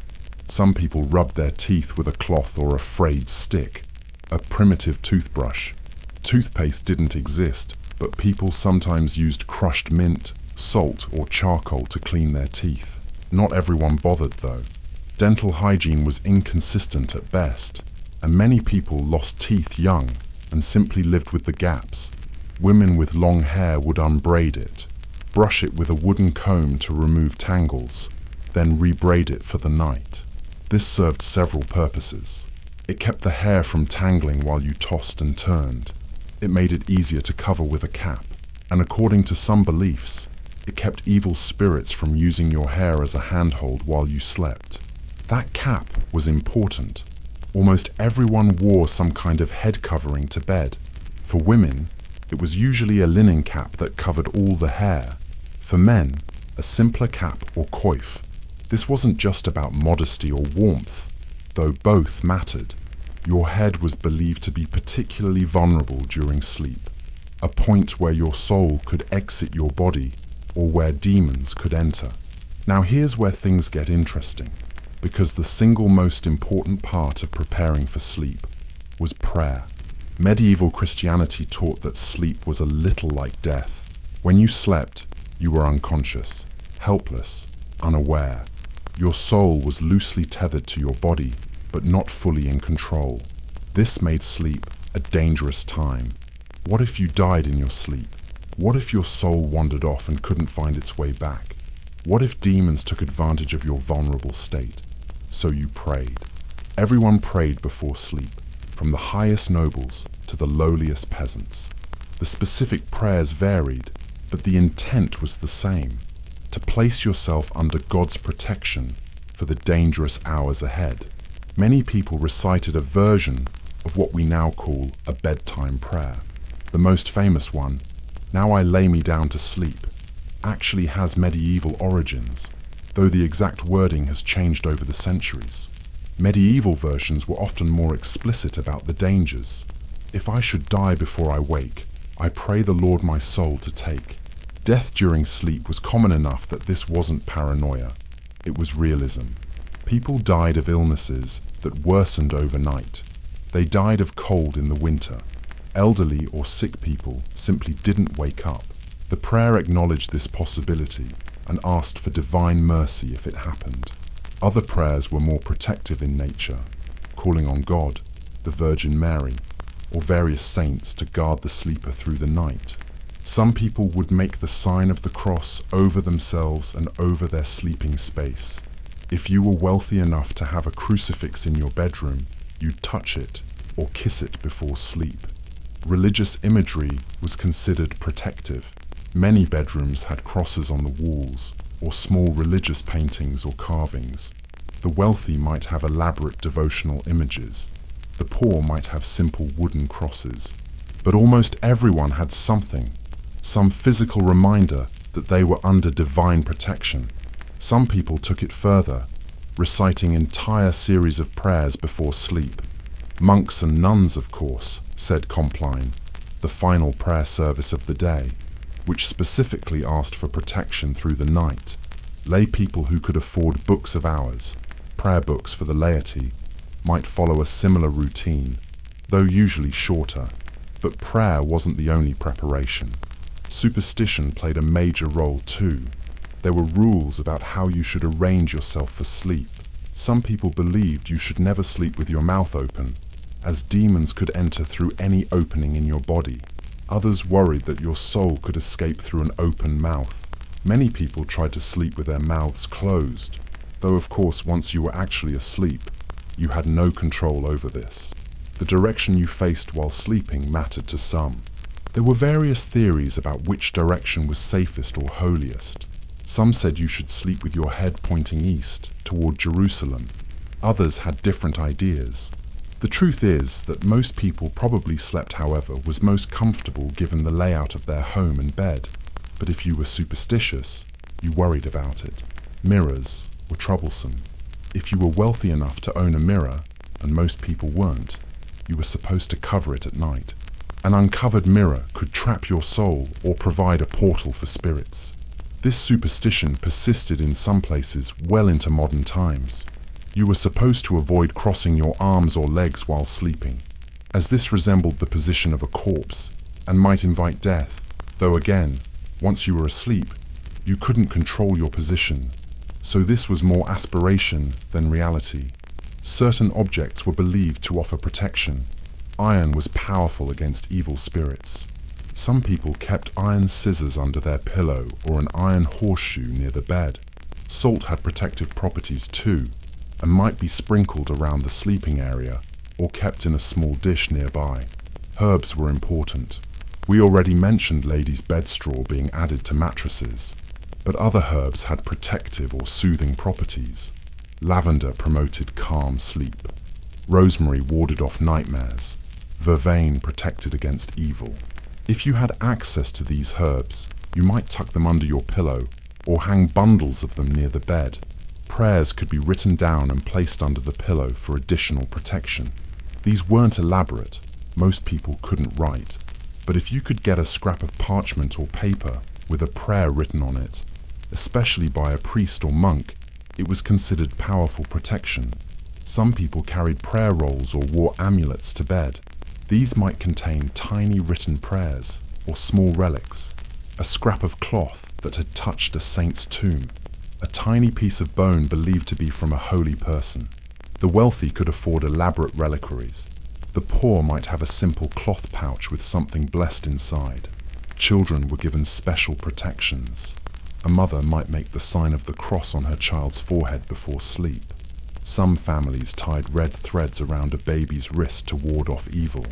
Some people rubbed their teeth with a cloth or a frayed stick, a primitive toothbrush. Toothpaste didn't exist, but people sometimes used crushed mint, salt, or charcoal to clean their teeth. Not everyone bothered though. Dental hygiene was inconsistent at best, and many people lost teeth young and simply lived with the gaps. Women with long hair would unbraid it, brush it with a wooden comb to remove tangles, then rebraid it for the night. This served several purposes. It kept the hair from tangling while you tossed and turned. It made it easier to cover with a cap, and according to some beliefs, it kept evil spirits from using your hair as a handhold while you slept. That cap was important. Almost everyone wore some kind of head covering to bed. For women, it was usually a linen cap that covered all the hair. For men, a simpler cap or coif. This wasn't just about modesty or warmth, though both mattered. Your head was believed to be particularly vulnerable during sleep, a point where your soul could exit your body or where demons could enter. Now here's where things get interesting, because the single most important part of preparing for sleep was prayer. Medieval Christianity taught that sleep was a little like death. When you slept, you were unconscious, helpless, unaware. Your soul was loosely tethered to your body, but not fully in control. This made sleep a dangerous time. What if you died in your sleep? What if your soul wandered off and couldn't find its way back? What if demons took advantage of your vulnerable state? So you prayed. Everyone prayed before sleep, from the highest nobles to the lowliest peasants. The specific prayers varied, but the intent was the same: to place yourself under God's protection for the dangerous hours ahead. Many people recited a version of what we now call a bedtime prayer. The most famous one, "Now I lay me down to sleep," actually has medieval origins, though the exact wording has changed over the centuries. Medieval versions were often more explicit about the dangers. "If I should die before I wake, I pray the Lord my soul to take." Death during sleep was common enough that this wasn't paranoia, it was realism. People died of illnesses that worsened overnight. They died of cold in the winter. Elderly or sick people simply didn't wake up. The prayer acknowledged this possibility and asked for divine mercy if it happened. Other prayers were more protective in nature, calling on God, the Virgin Mary, or various saints to guard the sleeper through the night. Some people would make the sign of the cross over themselves and over their sleeping space. If you were wealthy enough to have a crucifix in your bedroom, you'd touch it or kiss it before sleep. Religious imagery was considered protective. Many bedrooms had crosses on the walls, or small religious paintings or carvings. The wealthy might have elaborate devotional images. The poor might have simple wooden crosses. But almost everyone had something, some physical reminder that they were under divine protection. Some people took it further, reciting entire series of prayers before sleep. Monks and nuns, of course, said Compline, the final prayer service of the day, which specifically asked for protection through the night. Lay people who could afford books of hours, prayer books for the laity, might follow a similar routine, though usually shorter. But prayer wasn't the only preparation. Superstition played a major role too. There were rules about how you should arrange yourself for sleep. Some people believed you should never sleep with your mouth open, as demons could enter through any opening in your body. Others worried that your soul could escape through an open mouth. Many people tried to sleep with their mouths closed, though of course once you were actually asleep, you had no control over this. The direction you faced while sleeping mattered to some. There were various theories about which direction was safest or holiest. Some said you should sleep with your head pointing east, toward Jerusalem. Others had different ideas. The The truth is that most people probably slept, however, was most comfortable given the layout of their home and bed. But if you were superstitious, you worried about it. Mirrors were troublesome. If you were wealthy enough to own a mirror, and most people weren't, you were supposed to cover it at night. An uncovered mirror could trap your soul or provide a portal for spirits. This superstition persisted in some places well into modern times. You were supposed to avoid crossing your arms or legs while sleeping, as this resembled the position of a corpse and might invite death, though again, once you were asleep, you couldn't control your position, so this was more aspiration than reality. Certain objects were believed to offer protection. Iron was powerful against evil spirits. Some people kept iron scissors under their pillow or an iron horseshoe near the bed. Salt had protective properties too, and might be sprinkled around the sleeping area or kept in a small dish nearby. Herbs were important. We already mentioned ladies' bed straw being added to mattresses, but other herbs had protective or soothing properties. Lavender promoted calm sleep. Rosemary warded off nightmares. Vervain protected against evil. If you had access to these herbs, you might tuck them under your pillow or hang bundles of them near the bed. Prayers could be written down and placed under the pillow for additional protection. These weren't elaborate. Most people couldn't write. But if you could get a scrap of parchment or paper with a prayer written on it, especially by a priest or monk, it was considered powerful protection. Some people carried prayer rolls or wore amulets to bed. These might contain tiny written prayers or small relics, a scrap of cloth that had touched a saint's tomb, a tiny piece of bone believed to be from a holy person. The wealthy could afford elaborate reliquaries. The poor might have a simple cloth pouch with something blessed inside. Children were given special protections. A mother might make the sign of the cross on her child's forehead before sleep. Some families tied red threads around a baby's wrist to ward off evil.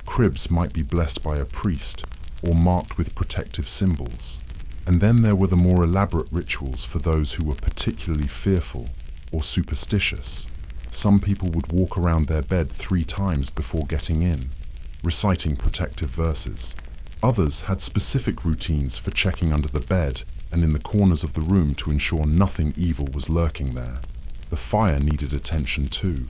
Cribs might be blessed by a priest or marked with protective symbols. And then there were the more elaborate rituals for those who were particularly fearful or superstitious. Some people would walk around their bed 3 times before getting in, reciting protective verses. Others had specific routines for checking under the bed and in the corners of the room to ensure nothing evil was lurking there. The fire needed attention too.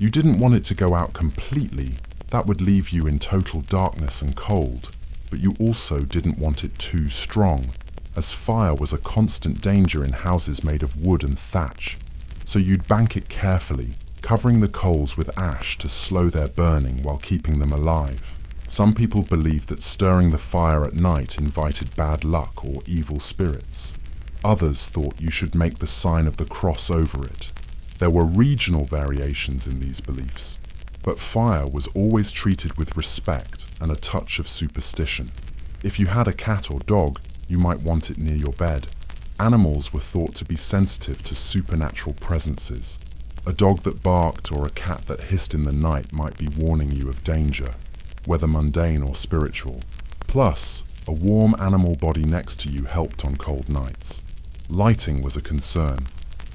You didn't want it to go out completely. That would leave you in total darkness and cold. But you also didn't want it too strong, as fire was a constant danger in houses made of wood and thatch. So you'd bank it carefully, covering the coals with ash to slow their burning while keeping them alive. Some people believed that stirring the fire at night invited bad luck or evil spirits. Others thought you should make the sign of the cross over it. There were regional variations in these beliefs, but fire was always treated with respect and a touch of superstition. If you had a cat or dog, you might want it near your bed. Animals were thought to be sensitive to supernatural presences. A dog that barked or a cat that hissed in the night might be warning you of danger, whether mundane or spiritual. Plus, a warm animal body next to you helped on cold nights. Lighting was a concern.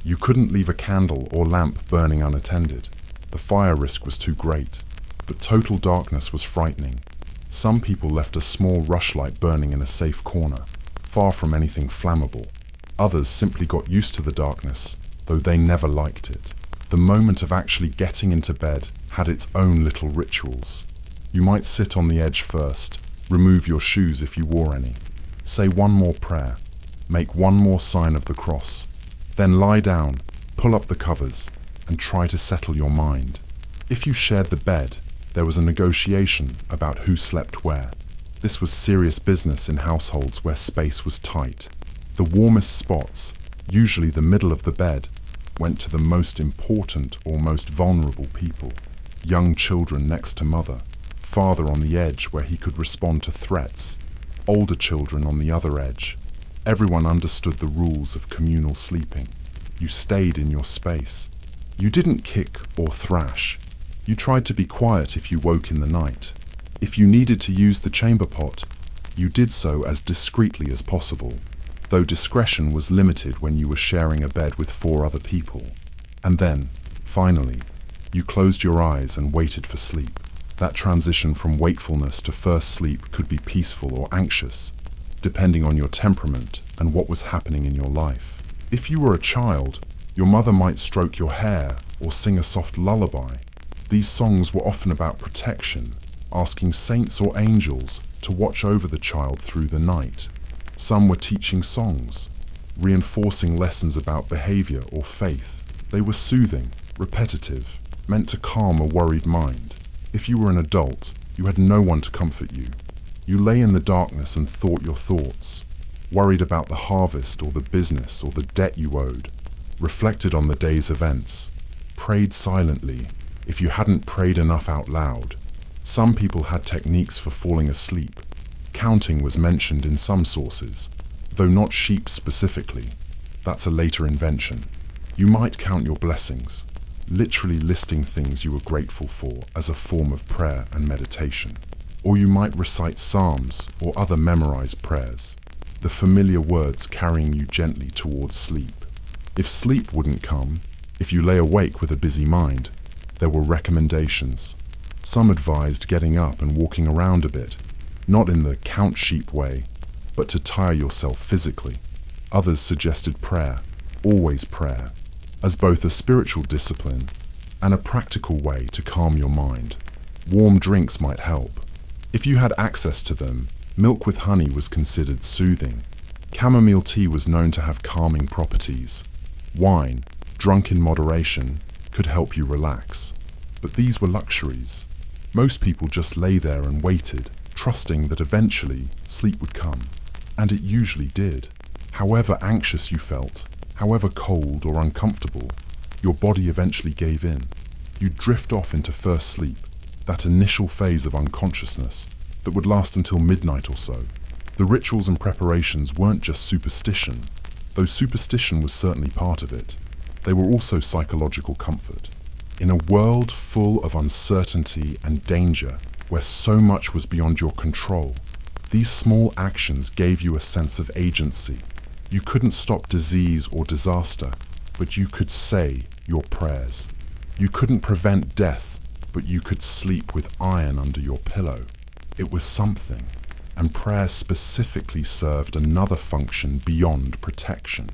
You couldn't leave a candle or lamp burning unattended. The fire risk was too great, but total darkness was frightening. Some people left a small rushlight burning in a safe corner, far from anything flammable. Others simply got used to the darkness, though they never liked it. The moment of actually getting into bed had its own little rituals. You might sit on the edge first, remove your shoes if you wore any, say one more prayer, make one more sign of the cross, then lie down, pull up the covers, and try to settle your mind. If you shared the bed, there was a negotiation about who slept where. This was serious business in households where space was tight. The warmest spots, usually the middle of the bed, went to the most important or most vulnerable people. Young children next to mother, father on the edge where he could respond to threats, older children on the other edge. Everyone understood the rules of communal sleeping. You stayed in your space. You didn't kick or thrash. You tried to be quiet if you woke in the night. If you needed to use the chamber pot, you did so as discreetly as possible, though discretion was limited when you were sharing a bed with 4 other people. And then, finally, You closed your eyes and waited for sleep. That transition from wakefulness to first sleep could be peaceful or anxious, depending on your temperament and what was happening in your life. If you were a child, your mother might stroke your hair or sing a soft lullaby. These songs were often about protection, asking saints or angels to watch over the child through the night. Some were teaching songs, reinforcing lessons about behavior or faith. They were soothing, repetitive, meant to calm a worried mind. If you were an adult, you had no one to comfort you. You lay in the darkness and thought your thoughts, worried about the harvest or the business or the debt you owed, reflected on the day's events, prayed silently if you hadn't prayed enough out loud. Some people had techniques for falling asleep. Counting was mentioned in some sources, though not sheep specifically. That's a later invention. You might count your blessings, literally listing things you were grateful for as a form of prayer and meditation. Or you might recite psalms or other memorized prayers, the familiar words carrying you gently towards sleep. If sleep wouldn't come, if you lay awake with a busy mind, there were recommendations. Some advised getting up and walking around a bit, not in the count sheep way, but to tire yourself physically. Others suggested prayer, always prayer, as both a spiritual discipline and a practical way to calm your mind. Warm drinks might help. If you had access to them, milk with honey was considered soothing. Chamomile tea was known to have calming properties. Wine, drunk in moderation, could help you relax. But these were luxuries. Most people just lay there and waited, trusting that eventually sleep would come. And it usually did. However anxious you felt, however cold or uncomfortable, your body eventually gave in. You'd drift off into first sleep, that initial phase of unconsciousness that would last until midnight or so. The rituals and preparations weren't just superstition, though superstition was certainly part of it. They were also psychological comfort. In a world full of uncertainty and danger, where so much was beyond your control, these small actions gave you a sense of agency. You couldn't stop disease or disaster, but you could say your prayers. You couldn't prevent death, but you could sleep with iron under your pillow. It was something, and prayer specifically served another function beyond protection.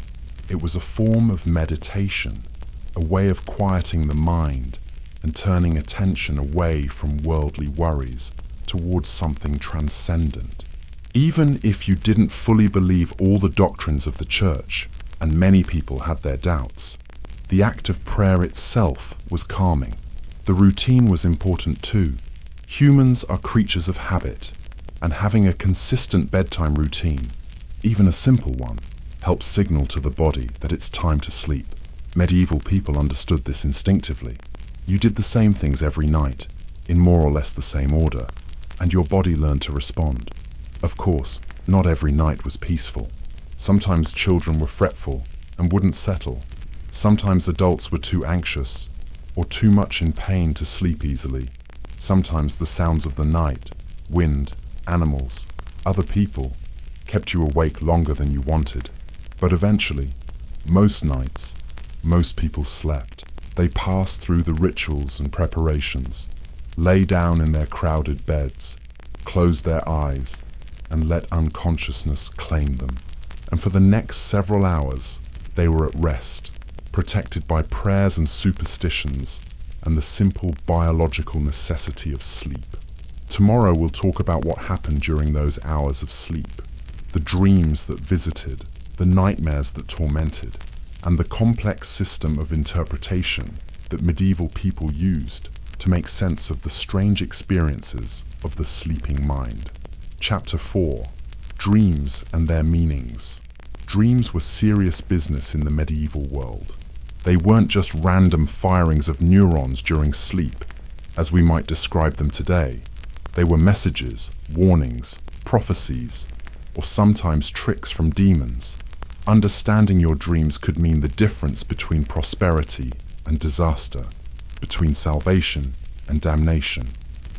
It was a form of meditation, a way of quieting the mind and turning attention away from worldly worries towards something transcendent. Even if you didn't fully believe all the doctrines of the church, and many people had their doubts, the act of prayer itself was calming. The routine was important too. Humans are creatures of habit, and having a consistent bedtime routine, even a simple one, helps signal to the body that it's time to sleep. Medieval people understood this instinctively. You did the same things every night, in more or less the same order, and your body learned to respond. Of course, not every night was peaceful. Sometimes children were fretful and wouldn't settle. Sometimes adults were too anxious or too much in pain to sleep easily. Sometimes the sounds of the night, wind, animals, other people, kept you awake longer than you wanted. But eventually, most nights, most people slept. They passed through the rituals and preparations, lay down in their crowded beds, closed their eyes, and let unconsciousness claim them. And for the next several hours, they were at rest, protected by prayers and superstitions and the simple biological necessity of sleep. Tomorrow we'll talk about what happened during those hours of sleep, the dreams that visited, the nightmares that tormented, and the complex system of interpretation that medieval people used to make sense of the strange experiences of the sleeping mind. Chapter 4. Dreams and their meanings. Dreams were serious business in the medieval world. They weren't just random firings of neurons during sleep, as we might describe them today. They were messages, warnings, prophecies, or sometimes tricks from demons. Understanding your dreams could mean the difference between prosperity and disaster, between salvation and damnation.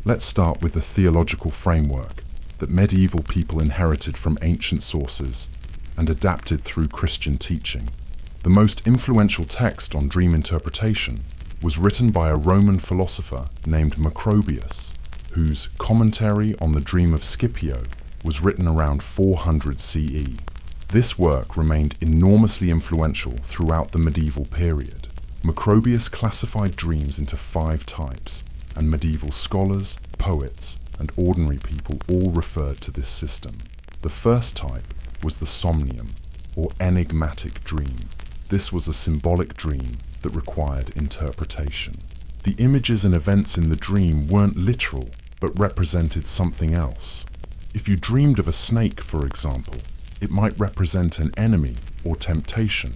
Let's start with the theological framework that medieval people inherited from ancient sources and adapted through Christian teaching. The most influential text on dream interpretation was written by a Roman philosopher named Macrobius, whose Commentary on the Dream of Scipio was written around 400 CE. This work remained enormously influential throughout the medieval period. Macrobius classified dreams into 5 types, and medieval scholars, poets, and ordinary people all referred to this system. The first type was the somnium, or enigmatic dream. This was a symbolic dream that required interpretation. The images and events in the dream weren't literal, but represented something else. If you dreamed of a snake, for example, it might represent an enemy or temptation.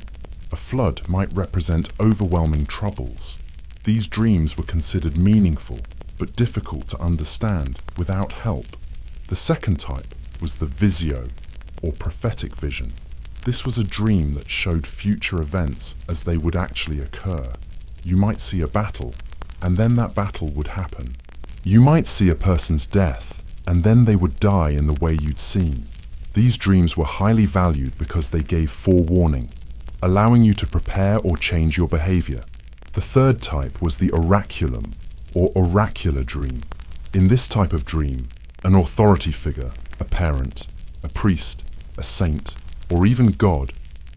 A flood might represent overwhelming troubles. These dreams were considered meaningful, but difficult to understand without help. The second type was the visio, or prophetic vision. This was a dream that showed future events as they would actually occur. You might see a battle, and then that battle would happen. You might see a person's death, and then they would die in the way you'd seen. These dreams were highly valued because they gave forewarning, allowing you to prepare or change your behavior. The third type was the oraculum, or oracular dream. In this type of dream, an authority figure, a parent, a priest, a saint, or even God,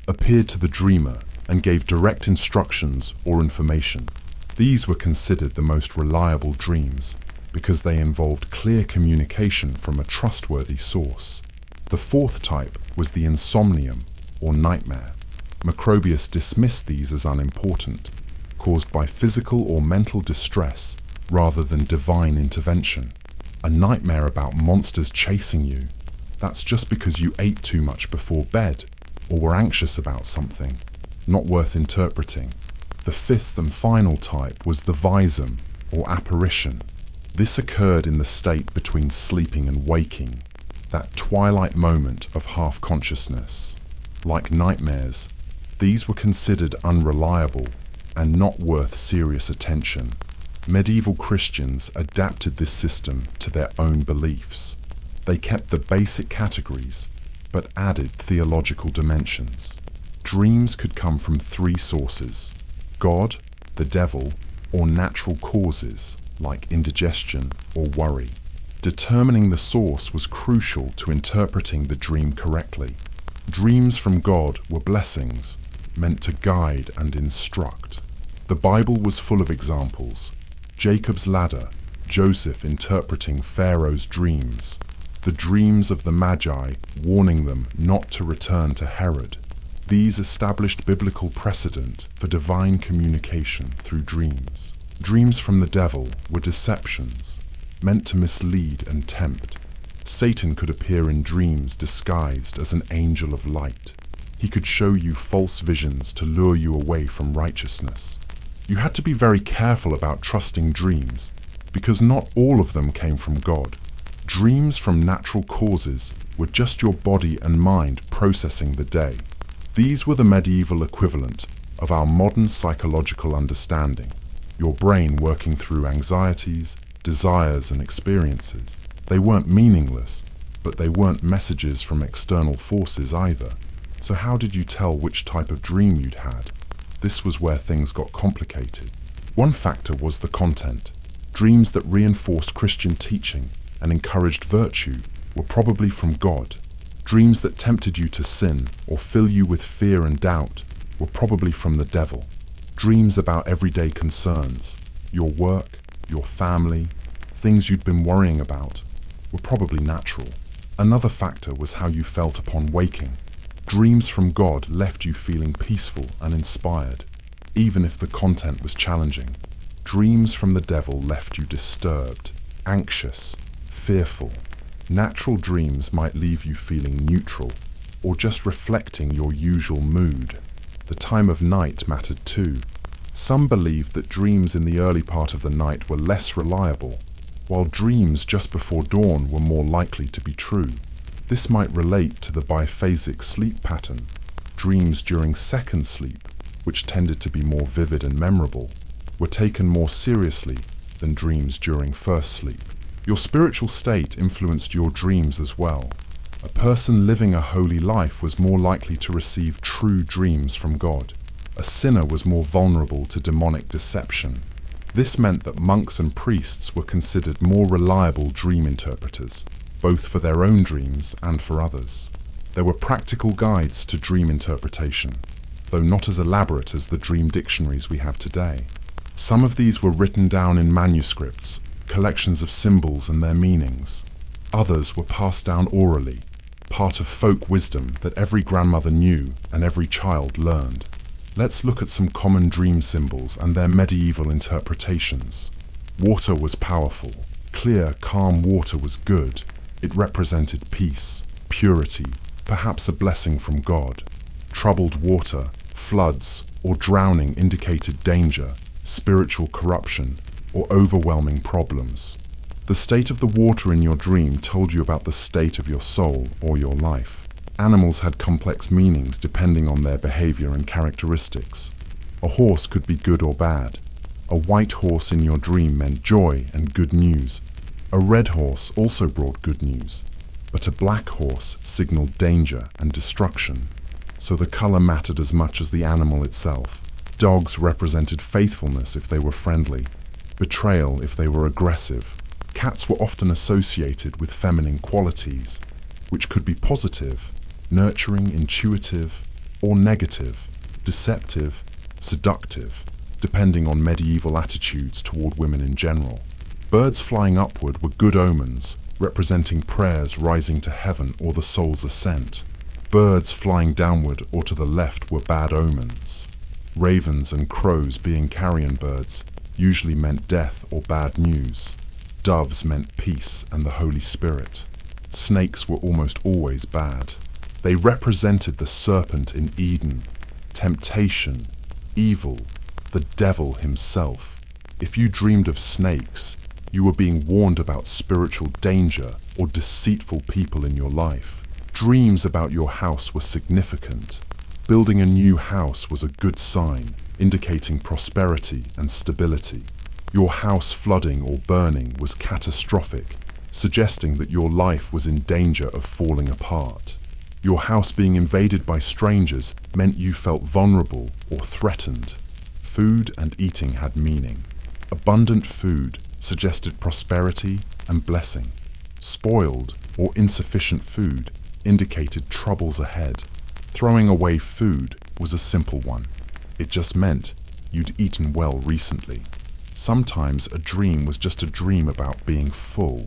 appeared to the dreamer and gave direct instructions or information. These were considered the most reliable dreams because they involved clear communication from a trustworthy source. The fourth type was the insomnium, or nightmare. Macrobius dismissed these as unimportant, caused by physical or mental distress rather than divine intervention. A nightmare about monsters chasing you, that's just because you ate too much before bed or were anxious about something, not worth interpreting. The fifth and final type was the visum, or apparition. This occurred in the state between sleeping and waking, that twilight moment of half-consciousness. Like nightmares, these were considered unreliable and not worth serious attention. Medieval Christians adapted this system to their own beliefs. They kept the basic categories, but added theological dimensions. Dreams could come from 3 sources: God, the devil, or natural causes like indigestion or worry. Determining the source was crucial to interpreting the dream correctly. Dreams from God were blessings, meant to guide and instruct. The Bible was full of examples: Jacob's ladder, Joseph interpreting Pharaoh's dreams, the dreams of the Magi warning them not to return to Herod. These established biblical precedent for divine communication through dreams. Dreams from the devil were deceptions, meant to mislead and tempt. Satan could appear in dreams disguised as an angel of light. He could show you false visions to lure you away from righteousness. You had to be very careful about trusting dreams, because not all of them came from God. Dreams from natural causes were just your body and mind processing the day. These were the medieval equivalent of our modern psychological understanding, your brain working through anxieties, desires, and experiences. They weren't meaningless, but they weren't messages from external forces either. So how did you tell which type of dream you'd had? This was where things got complicated. One factor was the content. Dreams that reinforced Christian teaching and encouraged virtue were probably from God. Dreams that tempted you to sin or fill you with fear and doubt were probably from the devil. Dreams about everyday concerns, your work, your family, things you'd been worrying about, were probably natural. Another factor was how you felt upon waking. Dreams from God left you feeling peaceful and inspired, even if the content was challenging. Dreams from the devil left you disturbed, anxious, fearful. Natural dreams might leave you feeling neutral, or just reflecting your usual mood. The time of night mattered too. Some believed that dreams in the early part of the night were less reliable, while dreams just before dawn were more likely to be true. This might relate to the biphasic sleep pattern. Dreams during second sleep, which tended to be more vivid and memorable, were taken more seriously than dreams during first sleep. Your spiritual state influenced your dreams as well. A person living a holy life was more likely to receive true dreams from God. A sinner was more vulnerable to demonic deception. This meant that monks and priests were considered more reliable dream interpreters, both for their own dreams and for others. There were practical guides to dream interpretation, though not as elaborate as the dream dictionaries we have today. Some of these were written down in manuscripts, collections of symbols and their meanings. Others were passed down orally, part of folk wisdom that every grandmother knew and every child learned. Let's look at some common dream symbols and their medieval interpretations. Water was powerful. Clear, calm water was good. It represented peace, purity, perhaps a blessing from God. Troubled water, floods, or drowning indicated danger, spiritual corruption, or overwhelming problems. The state of the water in your dream told you about the state of your soul or your life. Animals had complex meanings depending on their behavior and characteristics. A horse could be good or bad. A white horse in your dream meant joy and good news. A red horse also brought good news, but a black horse signaled danger and destruction. So the color mattered as much as the animal itself. Dogs represented faithfulness if they were friendly, betrayal if they were aggressive. Cats were often associated with feminine qualities, which could be positive, nurturing, intuitive, or negative, deceptive, seductive, depending on medieval attitudes toward women in general. Birds flying upward were good omens, representing prayers rising to heaven or the soul's ascent. Birds flying downward or to the left were bad omens. Ravens and crows, being carrion birds, usually meant death or bad news. Doves meant peace and the Holy Spirit. Snakes were almost always bad. They represented the serpent in Eden, temptation, evil, the devil himself. If you dreamed of snakes, you were being warned about spiritual danger or deceitful people in your life. Dreams about your house were significant. Building a new house was a good sign, indicating prosperity and stability. Your house flooding or burning was catastrophic, suggesting that your life was in danger of falling apart. Your house being invaded by strangers meant you felt vulnerable or threatened. Food and eating had meaning. Abundant food suggested prosperity and blessing. Spoiled or insufficient food indicated troubles ahead. Throwing away food was a simple one. It just meant you'd eaten well recently. Sometimes a dream was just a dream about being full.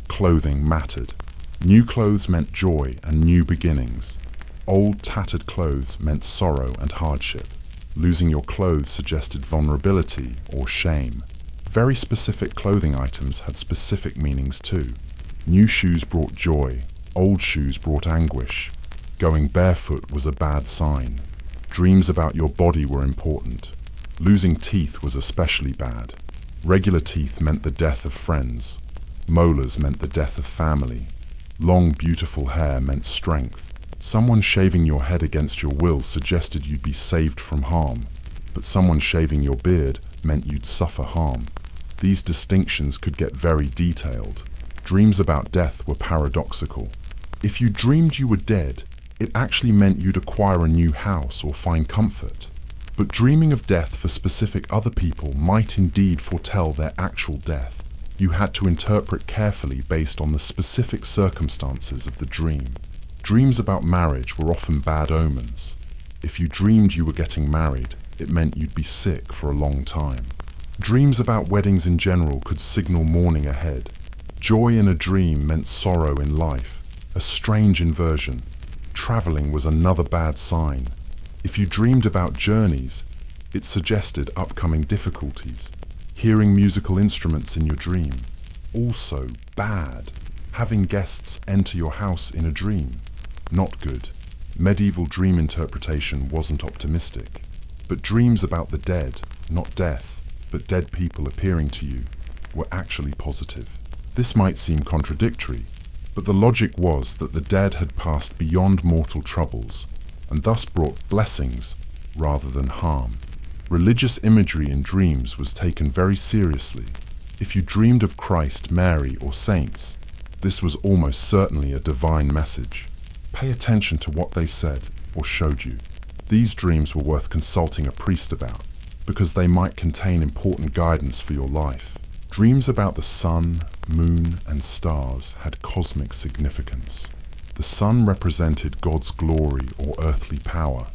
Clothing mattered. New clothes meant joy and new beginnings. Old tattered clothes meant sorrow and hardship. Losing your clothes suggested vulnerability or shame. Very specific clothing items had specific meanings too. New shoes brought joy. Old shoes brought anguish. Going barefoot was a bad sign. Dreams about your body were important. Losing teeth was especially bad. Regular teeth meant the death of friends. Molars meant the death of family. Long, beautiful hair meant strength. Someone shaving your head against your will suggested you'd be saved from harm, but someone shaving your beard meant you'd suffer harm. These distinctions could get very detailed. Dreams about death were paradoxical. If you dreamed you were dead, it actually meant you'd acquire a new house or find comfort. But dreaming of death for specific other people might indeed foretell their actual death. You had to interpret carefully based on the specific circumstances of the dream. Dreams about marriage were often bad omens. If you dreamed you were getting married, it meant you'd be sick for a long time. Dreams about weddings in general could signal mourning ahead. Joy in a dream meant sorrow in life, a strange inversion. Traveling was another bad sign. If you dreamed about journeys, it suggested upcoming difficulties. Hearing musical instruments in your dream, also bad. Having guests enter your house in a dream, not good. Medieval dream interpretation wasn't optimistic. But dreams about the dead, not death, but dead people appearing to you, were actually positive. This might seem contradictory, but the logic was that the dead had passed beyond mortal troubles, and thus brought blessings rather than harm. Religious imagery in dreams was taken very seriously. If you dreamed of Christ, Mary, or saints, this was almost certainly a divine message. Pay attention to what they said or showed you. These dreams were worth consulting a priest about, because they might contain important guidance for your life. Dreams about the sun, moon, and stars had cosmic significance. The sun represented God's glory or earthly power,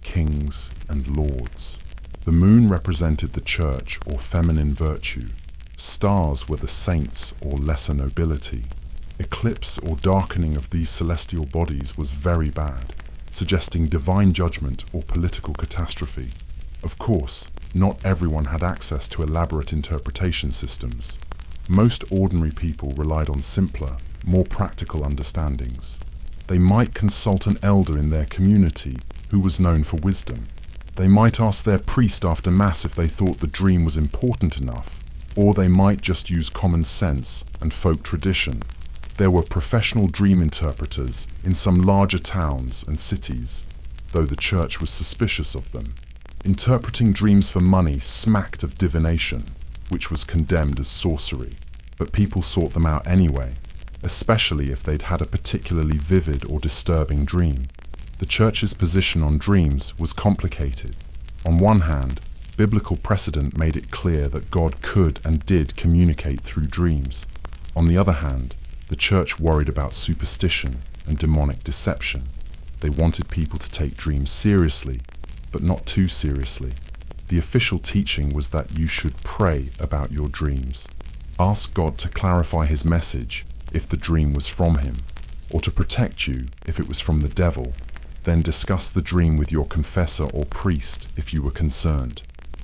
kings and lords. The moon represented the church or feminine virtue. Stars were the saints or lesser nobility. Eclipse or darkening of these celestial bodies was very bad, suggesting divine judgment or political catastrophe. Of course, not everyone had access to elaborate interpretation systems. Most ordinary people relied on simpler, more practical understandings. They might consult an elder in their community who was known for wisdom. They might ask their priest after Mass if they thought the dream was important enough, or they might just use common sense and folk tradition. There were professional dream interpreters in some larger towns and cities, though the church was suspicious of them. Interpreting dreams for money smacked of divination, which was condemned as sorcery, but people sought them out anyway, especially if they'd had a particularly vivid or disturbing dream. The church's position on dreams was complicated. On one hand, biblical precedent made it clear that God could and did communicate through dreams. On the other hand, the church worried about superstition and demonic deception. They wanted people to take dreams seriously, but not too seriously. The official teaching was that you should pray about your dreams. Ask God to clarify his message if the dream was from him, or to protect you if it was from the devil. Then discuss the dream with your confessor or priest if you were concerned.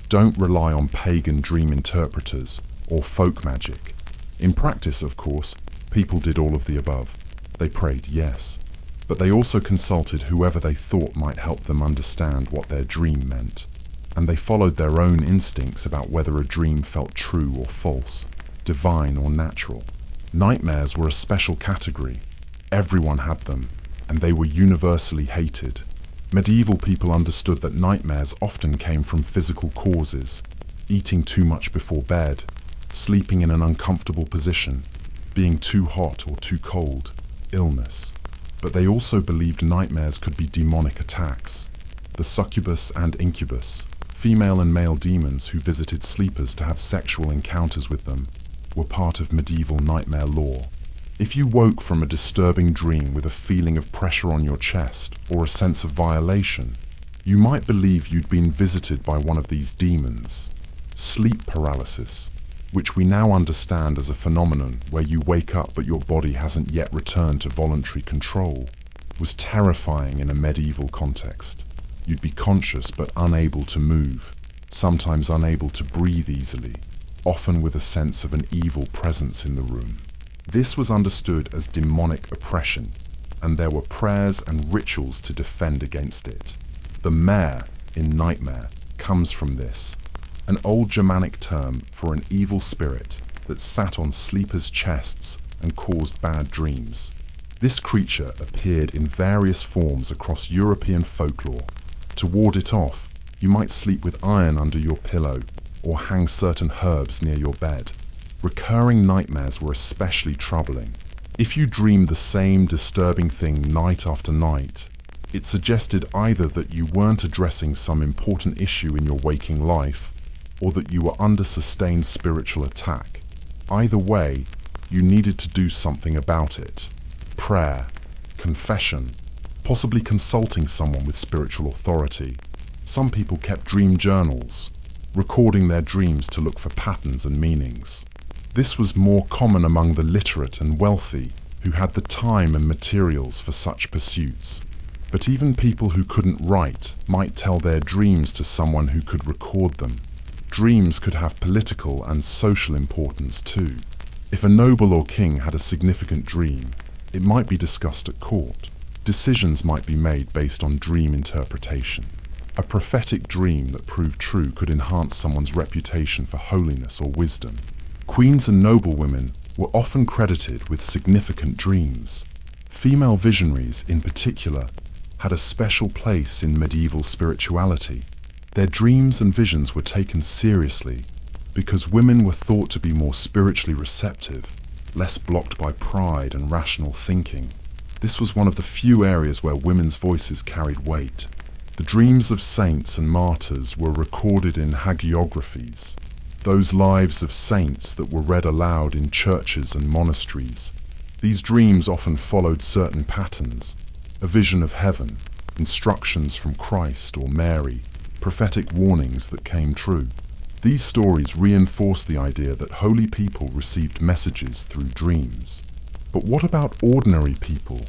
Don't rely on pagan dream interpreters or folk magic. In practice, of course, people did all of the above. They prayed, yes, but they also consulted whoever they thought might help them understand what their dream meant. And they followed their own instincts about whether a dream felt true or false, divine or natural. Nightmares were a special category. Everyone had them, and they were universally hated. Medieval people understood that nightmares often came from physical causes: eating too much before bed, sleeping in an uncomfortable position, being too hot or too cold, illness. But they also believed nightmares could be demonic attacks. The succubus and incubus, female and male demons who visited sleepers to have sexual encounters with them, were part of medieval nightmare lore. If you woke from a disturbing dream with a feeling of pressure on your chest or a sense of violation, you might believe you'd been visited by one of these demons. Sleep paralysis, which we now understand as a phenomenon where you wake up but your body hasn't yet returned to voluntary control, was terrifying in a medieval context. You'd be conscious but unable to move, sometimes unable to breathe easily, often with a sense of an evil presence in the room. This was understood as demonic oppression, and there were prayers and rituals to defend against it. The mare in nightmare comes from this, an old Germanic term for an evil spirit that sat on sleepers' chests and caused bad dreams. This creature appeared in various forms across European folklore. To ward it off, you might sleep with iron under your pillow or hang certain herbs near your bed. Recurring nightmares were especially troubling. If you dreamed the same disturbing thing night after night, it suggested either that you weren't addressing some important issue in your waking life, or that you were under sustained spiritual attack. Either way, you needed to do something about it. Prayer, confession, possibly consulting someone with spiritual authority. Some people kept dream journals, recording their dreams to look for patterns and meanings. This was more common among the literate and wealthy, who had the time and materials for such pursuits. But even people who couldn't write might tell their dreams to someone who could record them. Dreams could have political and social importance too. If a noble or king had a significant dream, it might be discussed at court. Decisions might be made based on dream interpretation. A prophetic dream that proved true could enhance someone's reputation for holiness or wisdom. Queens and noblewomen were often credited with significant dreams. Female visionaries, in particular, had a special place in medieval spirituality. Their dreams and visions were taken seriously because women were thought to be more spiritually receptive, less blocked by pride and rational thinking. This was one of the few areas where women's voices carried weight. The dreams of saints and martyrs were recorded in hagiographies, those lives of saints that were read aloud in churches and monasteries. These dreams often followed certain patterns: a vision of heaven, instructions from Christ or Mary, prophetic warnings that came true. These stories reinforce the idea that holy people received messages through dreams. But what about ordinary people?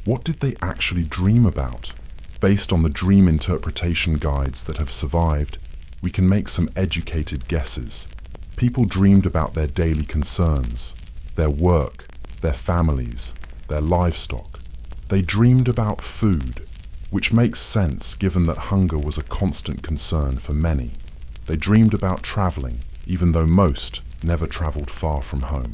What did they actually dream about? Based on the dream interpretation guides that have survived, we can make some educated guesses. People dreamed about their daily concerns, their work, their families, their livestock. They dreamed about food, which makes sense given that hunger was a constant concern for many. They dreamed about traveling, even though most never traveled far from home.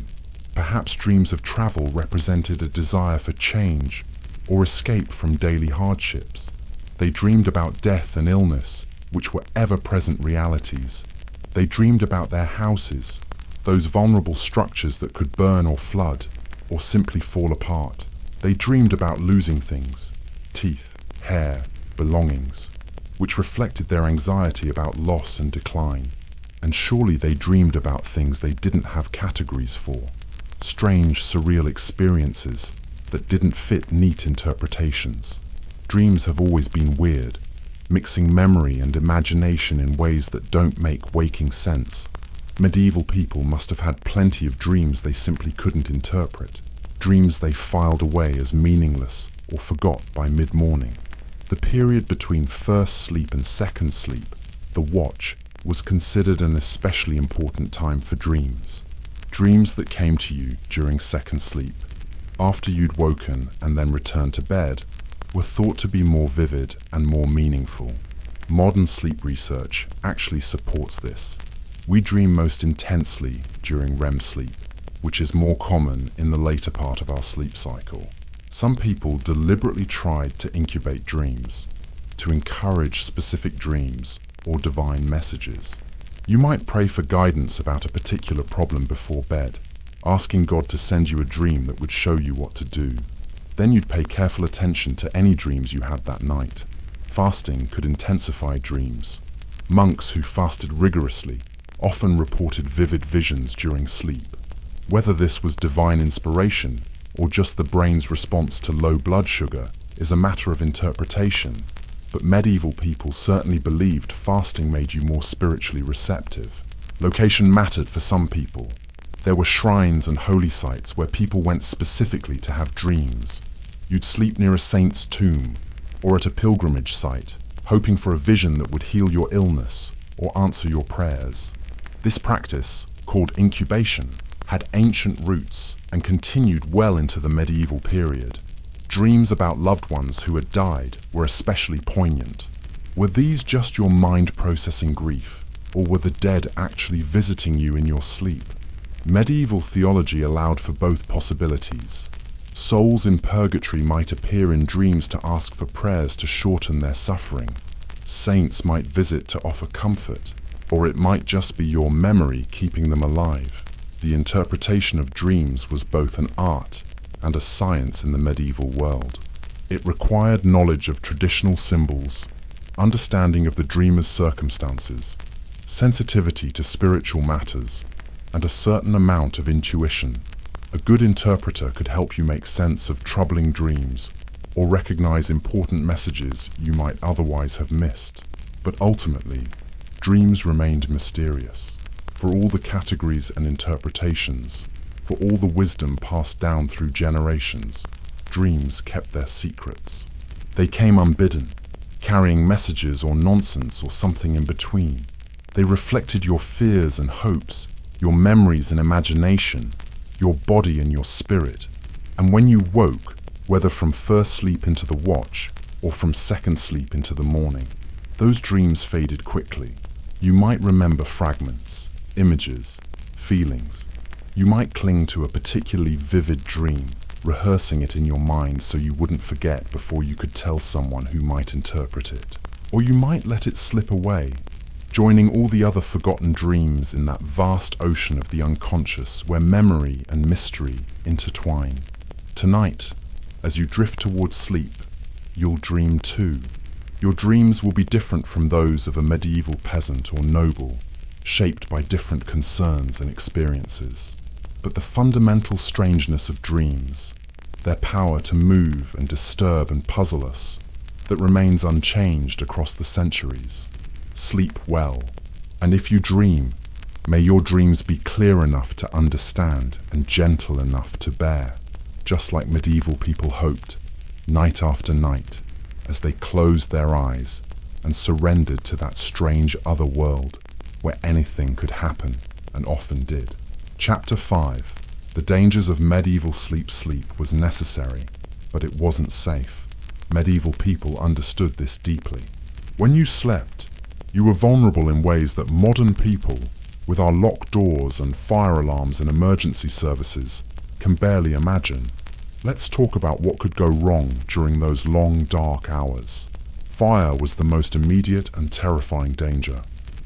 Perhaps dreams of travel represented a desire for change or escape from daily hardships. They dreamed about death and illness, which were ever-present realities. They dreamed about their houses, those vulnerable structures that could burn or flood, or simply fall apart. They dreamed about losing things: teeth, hair, belongings, which reflected their anxiety about loss and decline. And surely they dreamed about things they didn't have categories for: strange, surreal experiences that didn't fit neat interpretations. Dreams have always been weird, mixing memory and imagination in ways that don't make waking sense. Medieval people must have had plenty of dreams they simply couldn't interpret, dreams they filed away as meaningless or forgot by mid-morning. The period between first sleep and second sleep, the watch, was considered an especially important time for dreams. Dreams that came to you during second sleep, after you'd woken and then returned to bed, were thought to be more vivid and more meaningful. Modern sleep research actually supports this. We dream most intensely during REM sleep, which is more common in the later part of our sleep cycle. Some people deliberately tried to incubate dreams, to encourage specific dreams or divine messages. You might pray for guidance about a particular problem before bed, asking God to send you a dream that would show you what to do. Then you'd pay careful attention to any dreams you had that night. Fasting could intensify dreams. Monks who fasted rigorously often reported vivid visions during sleep. Whether this was divine inspiration or just the brain's response to low blood sugar is a matter of interpretation, but medieval people certainly believed fasting made you more spiritually receptive. Location mattered for some people. There were shrines and holy sites where people went specifically to have dreams. You'd sleep near a saint's tomb or at a pilgrimage site, hoping for a vision that would heal your illness or answer your prayers. This practice, called incubation, had ancient roots and continued well into the medieval period. Dreams about loved ones who had died were especially poignant. Were these just your mind processing grief, or were the dead actually visiting you in your sleep? Medieval theology allowed for both possibilities. Souls in purgatory might appear in dreams to ask for prayers to shorten their suffering. Saints might visit to offer comfort, or it might just be your memory keeping them alive. The interpretation of dreams was both an art and a science in the medieval world. It required knowledge of traditional symbols, understanding of the dreamer's circumstances, sensitivity to spiritual matters, and a certain amount of intuition. A good interpreter could help you make sense of troubling dreams or recognize important messages you might otherwise have missed. But ultimately, dreams remained mysterious. For all the categories and interpretations, for all the wisdom passed down through generations, dreams kept their secrets. They came unbidden, carrying messages or nonsense or something in between. They reflected your fears and hopes, your memories and imagination, your body and your spirit. And when you woke, whether from first sleep into the watch or from second sleep into the morning, those dreams faded quickly. You might remember fragments, images, feelings. You might cling to a particularly vivid dream, rehearsing it in your mind so you wouldn't forget before you could tell someone who might interpret it. Or you might let it slip away, joining all the other forgotten dreams in that vast ocean of the unconscious where memory and mystery intertwine. Tonight, as you drift towards sleep, you'll dream too. Your dreams will be different from those of a medieval peasant or noble, shaped by different concerns and experiences. But the fundamental strangeness of dreams, their power to move and disturb and puzzle us, that remains unchanged across the centuries. Sleep well, and if you dream, may your dreams be clear enough to understand and gentle enough to bear, just like medieval people hoped, night after night, as they closed their eyes and surrendered to that strange other world where anything could happen and often did. Chapter 5. The dangers of medieval sleep was necessary, but it wasn't safe. Medieval people understood this deeply. When you slept, you were vulnerable in ways that modern people, with our locked doors and fire alarms and emergency services, can barely imagine. Let's talk about what could go wrong during those long, dark hours. Fire was the most immediate and terrifying danger.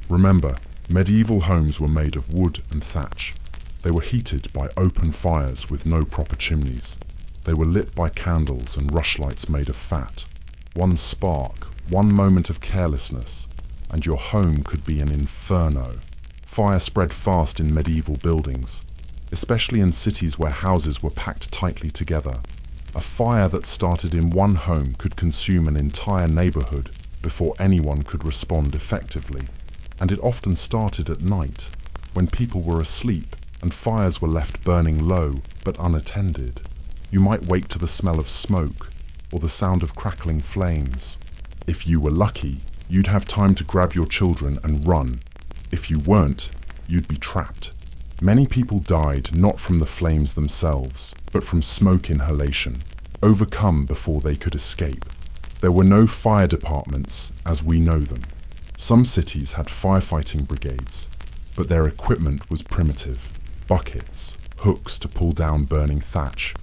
Remember, medieval homes were made of wood and thatch. They were heated by open fires with no proper chimneys. They were lit by candles and rushlights made of fat. One spark, one moment of carelessness, and your home could be an inferno. Fire spread fast in medieval buildings, especially in cities where houses were packed tightly together. A fire that started in one home could consume an entire neighborhood before anyone could respond effectively. And it often started at night, when people were asleep and fires were left burning low but unattended. You might wake to the smell of smoke or the sound of crackling flames. If you were lucky, you'd have time to grab your children and run. If you weren't, you'd be trapped. Many people died not from the flames themselves, but from smoke inhalation, overcome before they could escape. There were no fire departments as we know them. Some cities had firefighting brigades, but their equipment was primitive. Buckets, hooks to pull down burning thatch,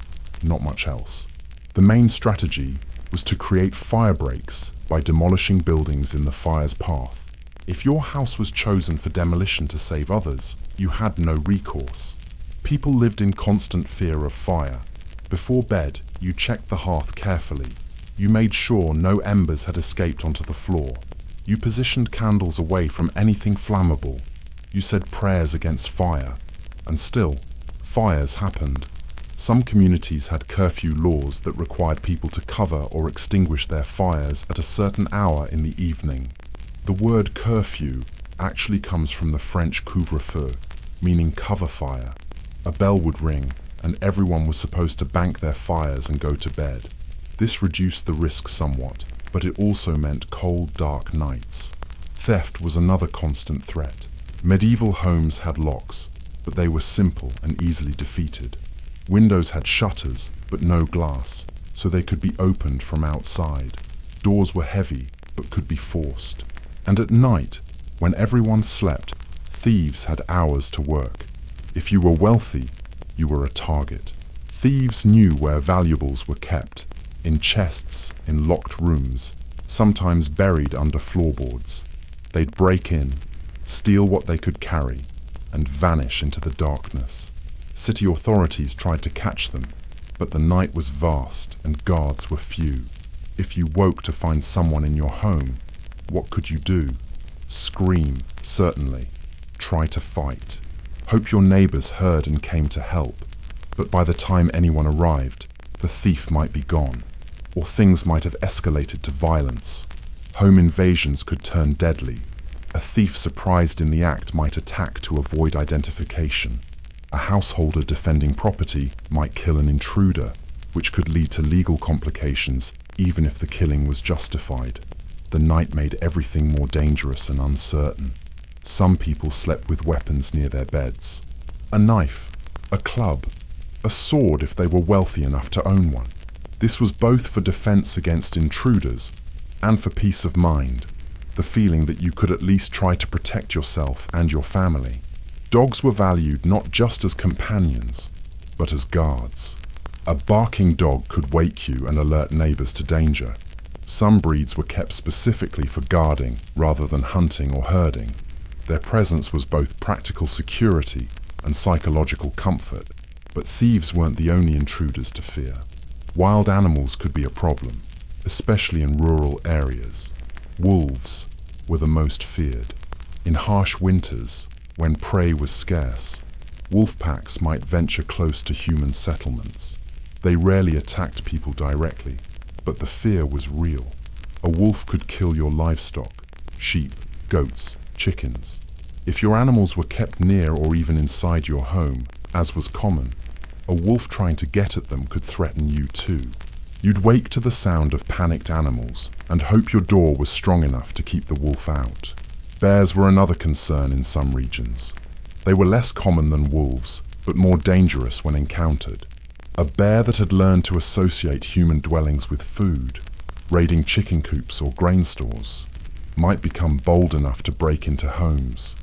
not much else. The main strategy was to create fire breaks by demolishing buildings in the fire's path. If your house was chosen for demolition to save others, you had no recourse. People lived in constant fear of fire. Before bed, you checked the hearth carefully. You made sure no embers had escaped onto the floor. You positioned candles away from anything flammable. You said prayers against fire. And still, fires happened. Some communities had curfew laws that required people to cover or extinguish their fires at a certain hour in the evening. The word curfew actually comes from the French couvre-feu, meaning cover fire. A bell would ring, and everyone was supposed to bank their fires and go to bed. This reduced the risk somewhat, but it also meant cold, dark nights. Theft was another constant threat. Medieval homes had locks, but they were simple and easily defeated. Windows had shutters, but no glass, so they could be opened from outside. Doors were heavy, but could be forced. And at night, when everyone slept, thieves had hours to work. If you were wealthy, you were a target. Thieves knew where valuables were kept, in chests, in locked rooms, sometimes buried under floorboards. They'd break in, steal what they could carry, and vanish into the darkness. City authorities tried to catch them, but the night was vast and guards were few. If you woke to find someone in your home, what could you do? Scream, certainly. Try to fight. Hope your neighbors heard and came to help. But by the time anyone arrived, the thief might be gone, or things might have escalated to violence. Home invasions could turn deadly. A thief surprised in the act might attack to avoid identification. A householder defending property might kill an intruder, which could lead to legal complications even if the killing was justified. The night made everything more dangerous and uncertain. Some people slept with weapons near their beds. A knife, a club, a sword if they were wealthy enough to own one. This was both for defense against intruders and for peace of mind, the feeling that you could at least try to protect yourself and your family. Dogs were valued not just as companions, but as guards. A barking dog could wake you and alert neighbors to danger. Some breeds were kept specifically for guarding rather than hunting or herding. Their presence was both practical security and psychological comfort, but thieves weren't the only intruders to fear. Wild animals could be a problem, especially in rural areas. Wolves were the most feared. In harsh winters, when prey was scarce, wolf packs might venture close to human settlements. They rarely attacked people directly, but the fear was real. A wolf could kill your livestock, sheep, goats, chickens. If your animals were kept near or even inside your home, as was common, a wolf trying to get at them could threaten you too. You'd wake to the sound of panicked animals and hope your door was strong enough to keep the wolf out. Bears were another concern in some regions. They were less common than wolves, but more dangerous when encountered. A bear that had learned to associate human dwellings with food, raiding chicken coops or grain stores, might become bold enough to break into homes.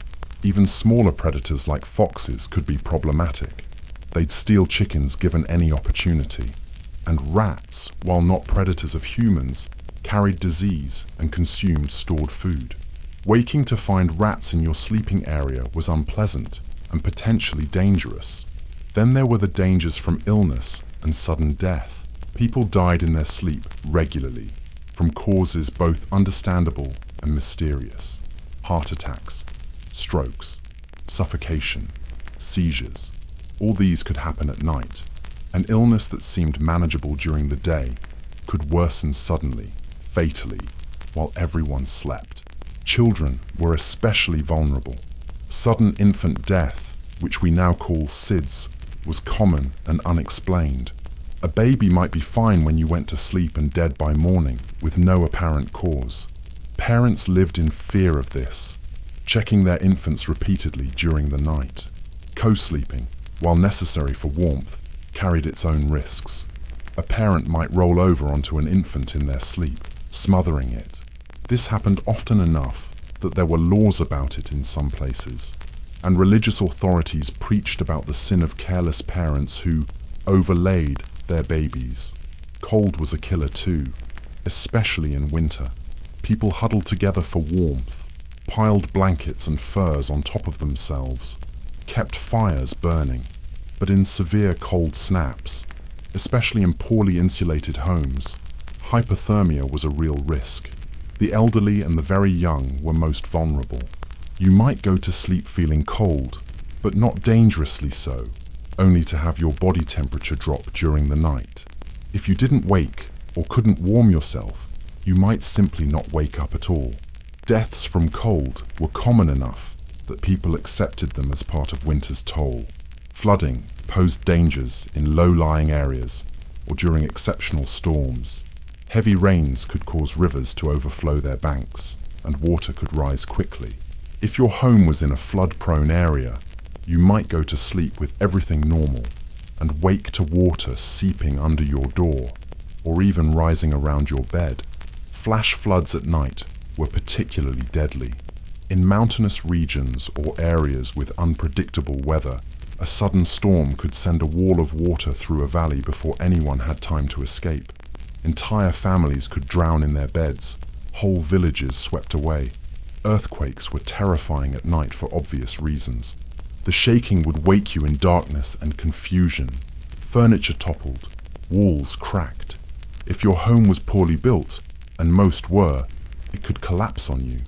Even smaller predators like foxes could be problematic. They'd steal chickens given any opportunity. And rats, while not predators of humans, carried disease and consumed stored food. Waking to find rats in your sleeping area was unpleasant and potentially dangerous. Then there were the dangers from illness and sudden death. People died in their sleep regularly, from causes both understandable and mysterious. Heart attacks, strokes, suffocation, seizures. All these could happen at night. An illness that seemed manageable during the day could worsen suddenly, fatally, while everyone slept. Children were especially vulnerable. Sudden infant death, which we now call SIDS, was common and unexplained. A baby might be fine when you went to sleep and dead by morning, with no apparent cause. Parents lived in fear of this, checking their infants repeatedly during the night. Co-sleeping, while necessary for warmth, carried its own risks. A parent might roll over onto an infant in their sleep, smothering it. This happened often enough that there were laws about it in some places, and religious authorities preached about the sin of careless parents who overlaid their babies. Cold was a killer too, especially in winter. People huddled together for warmth, piled blankets and furs on top of themselves, kept fires burning. But in severe cold snaps, especially in poorly insulated homes, hypothermia was a real risk. The elderly and the very young were most vulnerable. You might go to sleep feeling cold, but not dangerously so, only to have your body temperature drop during the night. If you didn't wake or couldn't warm yourself, you might simply not wake up at all. Deaths from cold were common enough that people accepted them as part of winter's toll. Flooding posed dangers in low-lying areas or during exceptional storms. Heavy rains could cause rivers to overflow their banks, and water could rise quickly. If your home was in a flood-prone area, you might go to sleep with everything normal and wake to water seeping under your door or even rising around your bed. Flash floods at night were particularly deadly. In mountainous regions or areas with unpredictable weather, a sudden storm could send a wall of water through a valley before anyone had time to escape. Entire families could drown in their beds, whole villages swept away. Earthquakes were terrifying at night for obvious reasons. The shaking would wake you in darkness and confusion. Furniture toppled, walls cracked. If your home was poorly built, and most were, it could collapse on you.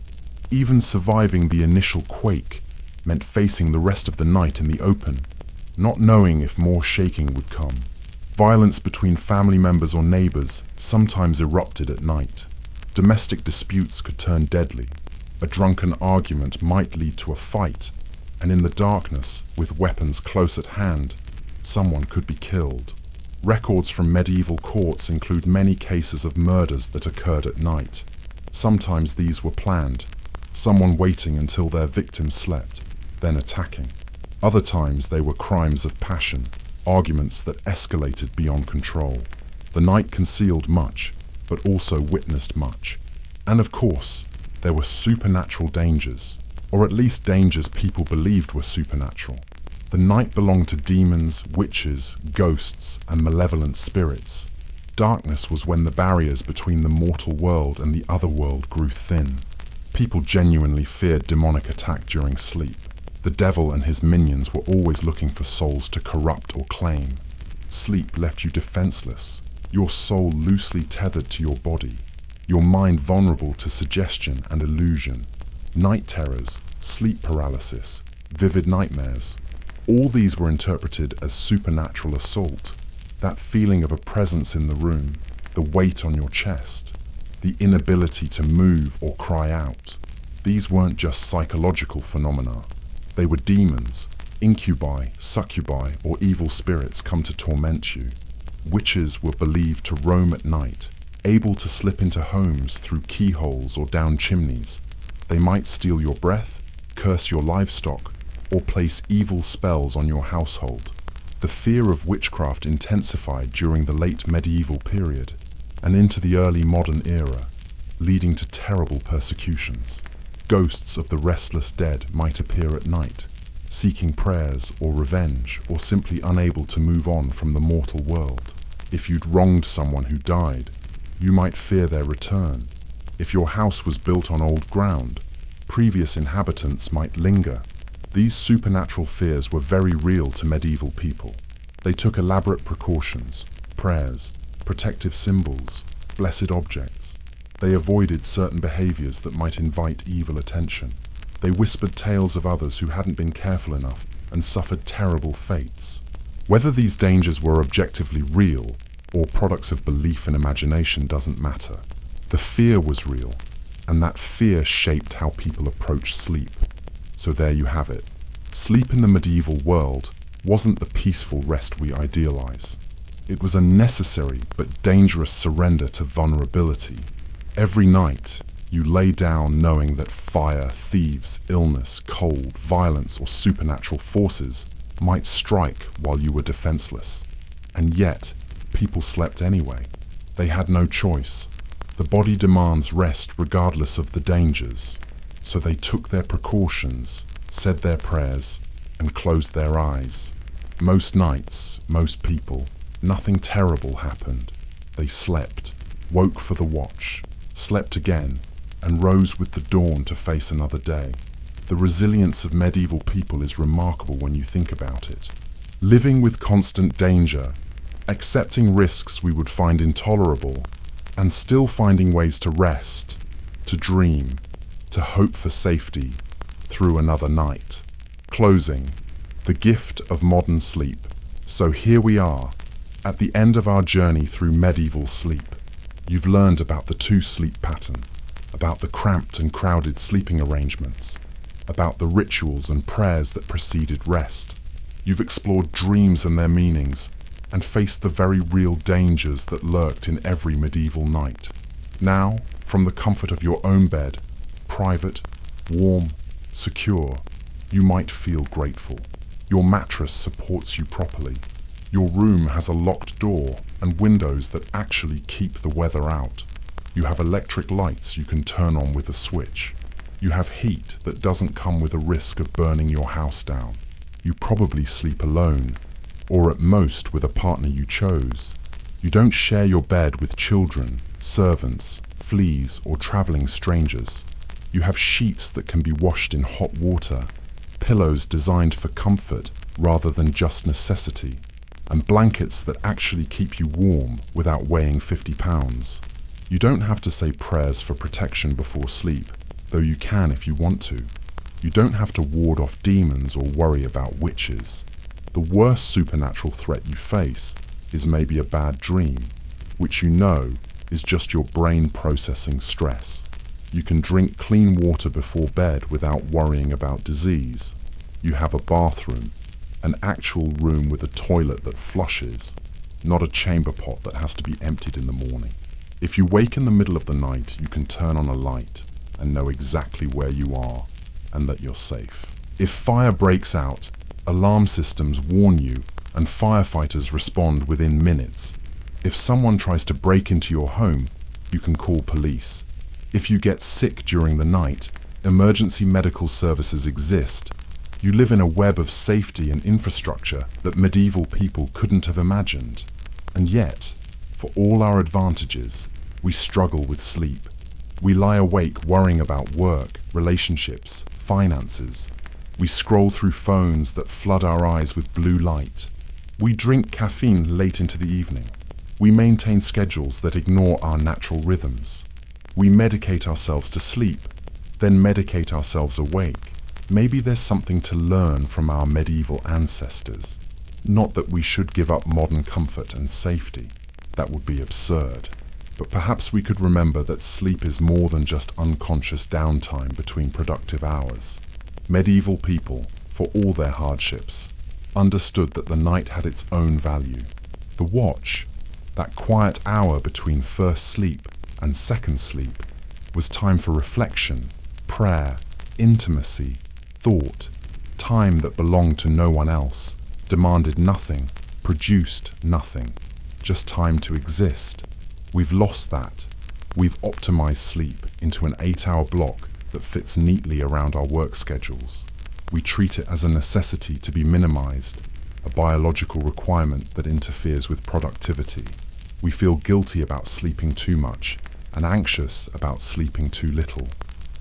Even surviving the initial quake meant facing the rest of the night in the open, not knowing if more shaking would come. Violence between family members or neighbors sometimes erupted at night. Domestic disputes could turn deadly. A drunken argument might lead to a fight, and in the darkness, with weapons close at hand, someone could be killed. Records from medieval courts include many cases of murders that occurred at night. Sometimes these were planned, someone waiting until their victim slept, then attacking. Other times they were crimes of passion, arguments that escalated beyond control. The night concealed much, but also witnessed much. And of course, there were supernatural dangers, or at least dangers people believed were supernatural. The night belonged to demons, witches, ghosts, and malevolent spirits. Darkness was when the barriers between the mortal world and the other world grew thin. People genuinely feared demonic attack during sleep. The devil and his minions were always looking for souls to corrupt or claim. Sleep left you defenseless, your soul loosely tethered to your body. your mind vulnerable to suggestion and illusion, night terrors, sleep paralysis, vivid nightmares. All these were interpreted as supernatural assault. That feeling of a presence in the room, the weight on your chest, the inability to move or cry out. These weren't just psychological phenomena. They were demons, incubi, succubi, or evil spirits come to torment you. Witches were believed to roam at night, able to slip into homes through keyholes or down chimneys. They might steal your breath, curse your livestock, or place evil spells on your household. The fear of witchcraft intensified during the late medieval period and into the early modern era, leading to terrible persecutions. Ghosts of the restless dead might appear at night, seeking prayers or revenge, or simply unable to move on from the mortal world. If you'd wronged someone who died, you might fear their return. If your house was built on old ground, previous inhabitants might linger. These supernatural fears were very real to medieval people. They took elaborate precautions, prayers, protective symbols, blessed objects. They avoided certain behaviors that might invite evil attention. They whispered tales of others who hadn't been careful enough and suffered terrible fates. Whether these dangers were objectively real or products of belief and imagination doesn't matter. The fear was real, and that fear shaped how people approached sleep. So there you have it. Sleep in the medieval world wasn't the peaceful rest we idealize. It was a necessary but dangerous surrender to vulnerability. Every night, you lay down knowing that fire, thieves, illness, cold, violence, or supernatural forces might strike while you were defenseless. And yet, people slept anyway. They had no choice. The body demands rest regardless of the dangers. So they took their precautions, said their prayers, and closed their eyes. Most nights, most people, nothing terrible happened. They slept, woke for the watch, slept again, and rose with the dawn to face another day. The resilience of medieval people is remarkable when you think about it. Living with constant danger, accepting risks we would find intolerable, and still finding ways to rest, to dream, to hope for safety through another night. Closing, the gift of modern sleep. So here we are, at the end of our journey through medieval sleep. You've learned about the two-sleep pattern, about the cramped and crowded sleeping arrangements, about the rituals and prayers that preceded rest. You've explored dreams and their meanings, and faced the very real dangers that lurked in every medieval night. Now, from the comfort of your own bed, private, warm, secure, you might feel grateful. Your mattress supports you properly. Your room has a locked door and windows that actually keep the weather out. You have electric lights you can turn on with a switch. You have heat that doesn't come with a risk of burning your house down. You probably sleep alone, or at most with a partner you chose. You don't share your bed with children, servants, fleas, or traveling strangers. You have sheets that can be washed in hot water, pillows designed for comfort rather than just necessity, and blankets that actually keep you warm without weighing 50 pounds. You don't have to say prayers for protection before sleep, though you can if you want to. You don't have to ward off demons or worry about witches. The worst supernatural threat you face is maybe a bad dream, which you know is just your brain processing stress. You can drink clean water before bed without worrying about disease. You have a bathroom, an actual room with a toilet that flushes, not a chamber pot that has to be emptied in the morning. If you wake in the middle of the night, you can turn on a light and know exactly where you are and that you're safe. If fire breaks out, alarm systems warn you and firefighters respond within minutes. If someone tries to break into your home, you can call police. If you get sick during the night, emergency medical services exist. You live in a web of safety and infrastructure that medieval people couldn't have imagined. And yet, for all our advantages, we struggle with sleep. We lie awake worrying about work, relationships, finances. We scroll through phones that flood our eyes with blue light. We drink caffeine late into the evening. We maintain schedules that ignore our natural rhythms. We medicate ourselves to sleep, then medicate ourselves awake. Maybe there's something to learn from our medieval ancestors. Not that we should give up modern comfort and safety. That would be absurd. But perhaps we could remember that sleep is more than just unconscious downtime between productive hours. Medieval people, for all their hardships, understood that the night had its own value. The watch, that quiet hour between first sleep and second sleep, was time for reflection, prayer, intimacy, thought, time that belonged to no one else, demanded nothing, produced nothing, just time to exist. We've lost that. We've optimized sleep into an 8-hour block that fits neatly around our work schedules. We treat it as a necessity to be minimized, a biological requirement that interferes with productivity. We feel guilty about sleeping too much and anxious about sleeping too little.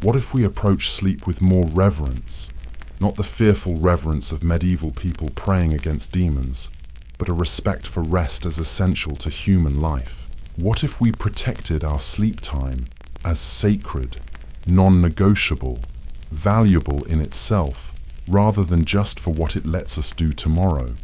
What if we approach sleep with more reverence? Not the fearful reverence of medieval people praying against demons, but a respect for rest as essential to human life. What if we protected our sleep time as sacred, non-negotiable, valuable in itself, rather than just for what it lets us do tomorrow?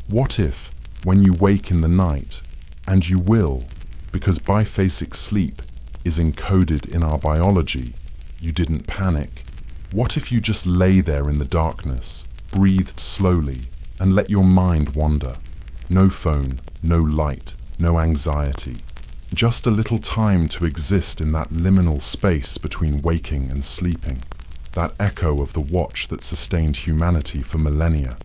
What if, when you wake in the night, and you will, because biphasic sleep is encoded in our biology, you didn't panic? What if you just lay there in the darkness, breathed slowly, and let your mind wander? No phone, no light, no anxiety. Just a little time to exist in that liminal space between waking and sleeping. That echo of the watch that sustained humanity for millennia.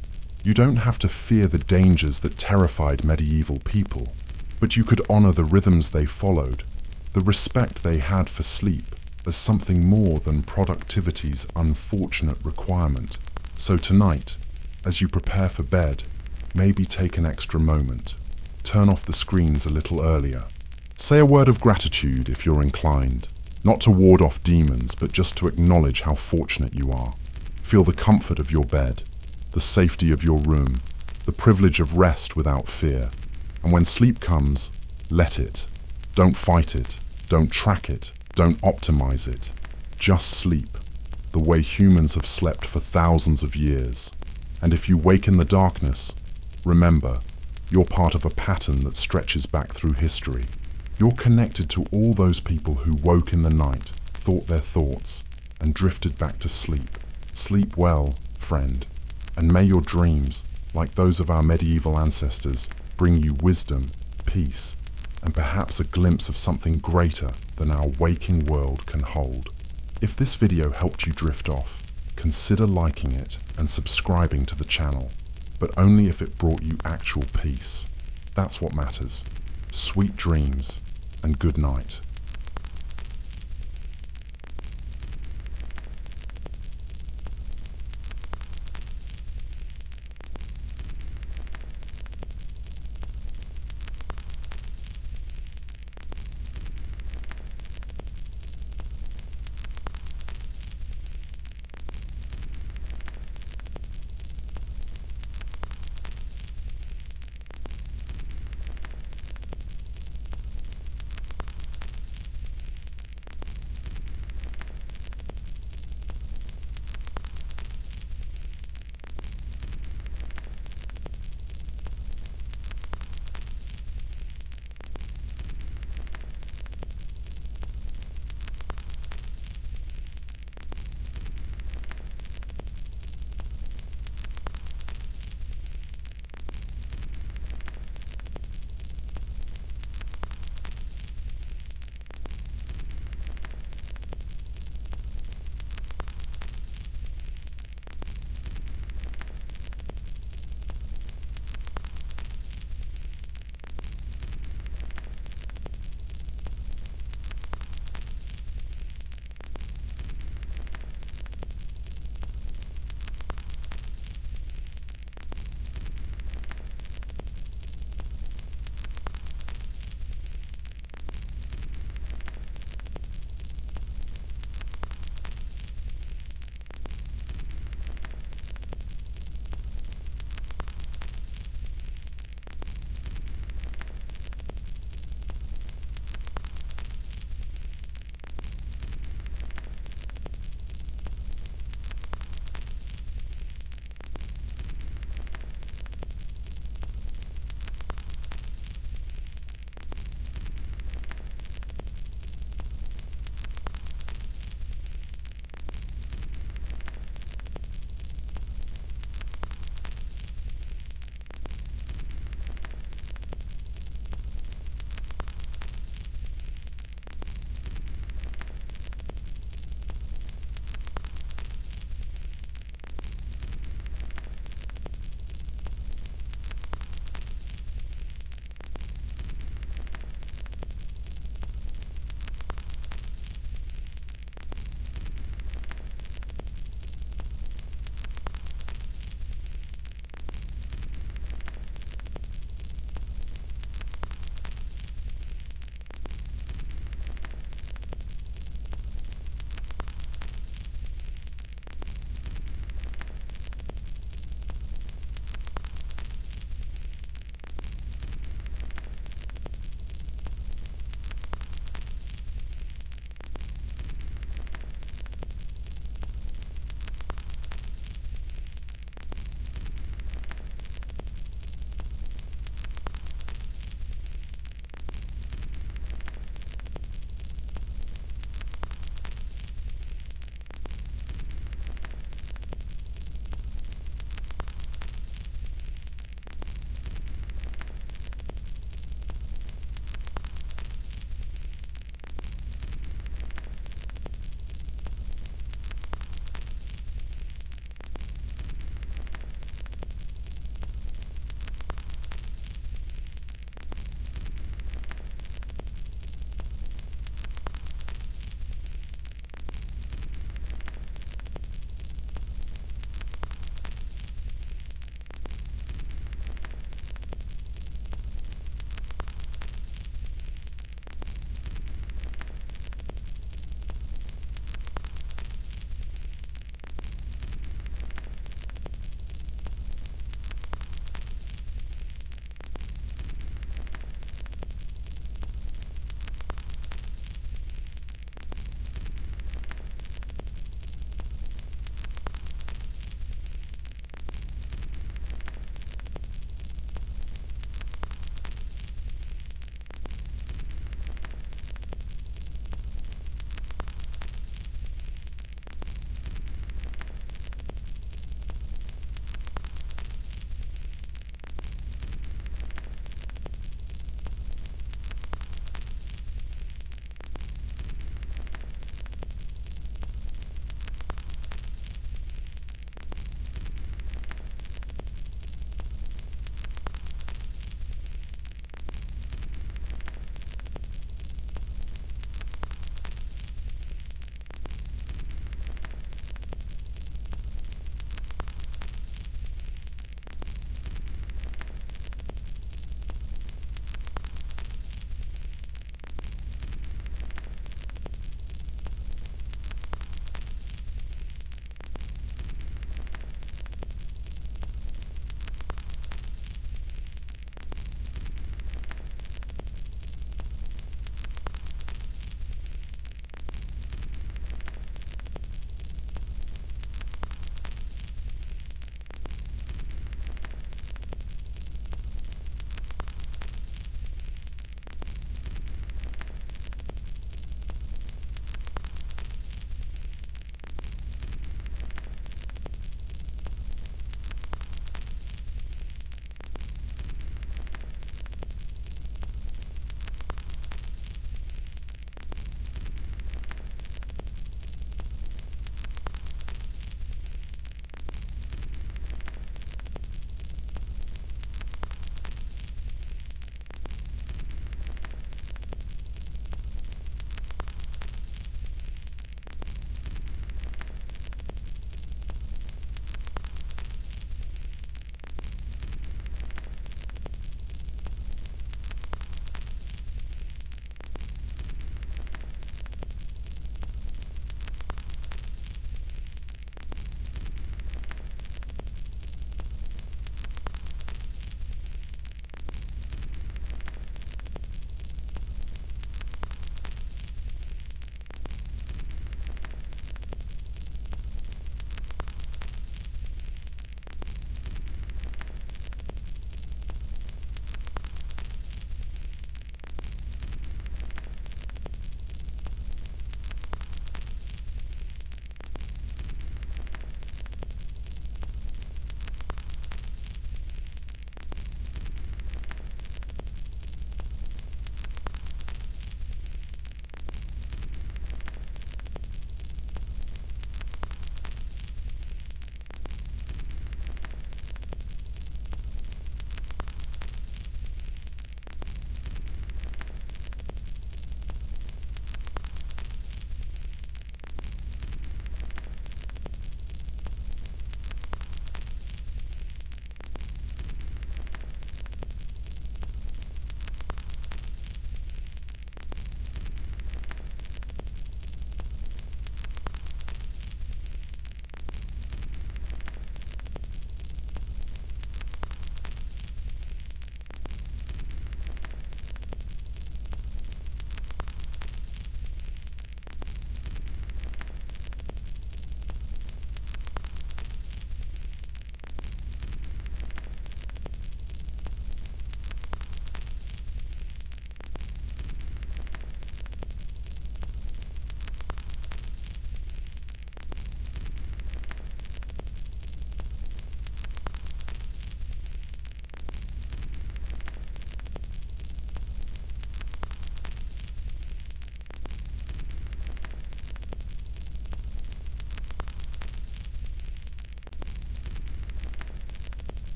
You don't have to fear the dangers that terrified medieval people, but you could honor the rhythms they followed, the respect they had for sleep as something more than productivity's unfortunate requirement. So tonight, as you prepare for bed, maybe take an extra moment. Turn off the screens a little earlier. Say a word of gratitude if you're inclined. Not to ward off demons, but just to acknowledge how fortunate you are. Feel the comfort of your bed, the safety of your room, the privilege of rest without fear. And when sleep comes, let it. Don't fight it. Don't track it. Don't optimize it. Just sleep, the way humans have slept for thousands of years. And if you wake in the darkness, remember, you're part of a pattern that stretches back through history. You're connected to all those people who woke in the night, thought their thoughts, and drifted back to sleep. Sleep well, friend, and may your dreams, like those of our medieval ancestors, bring you wisdom, peace, and perhaps a glimpse of something greater than our waking world can hold. If this video helped you drift off, consider liking it and subscribing to the channel, but only if it brought you actual peace. That's what matters. Sweet dreams and good night.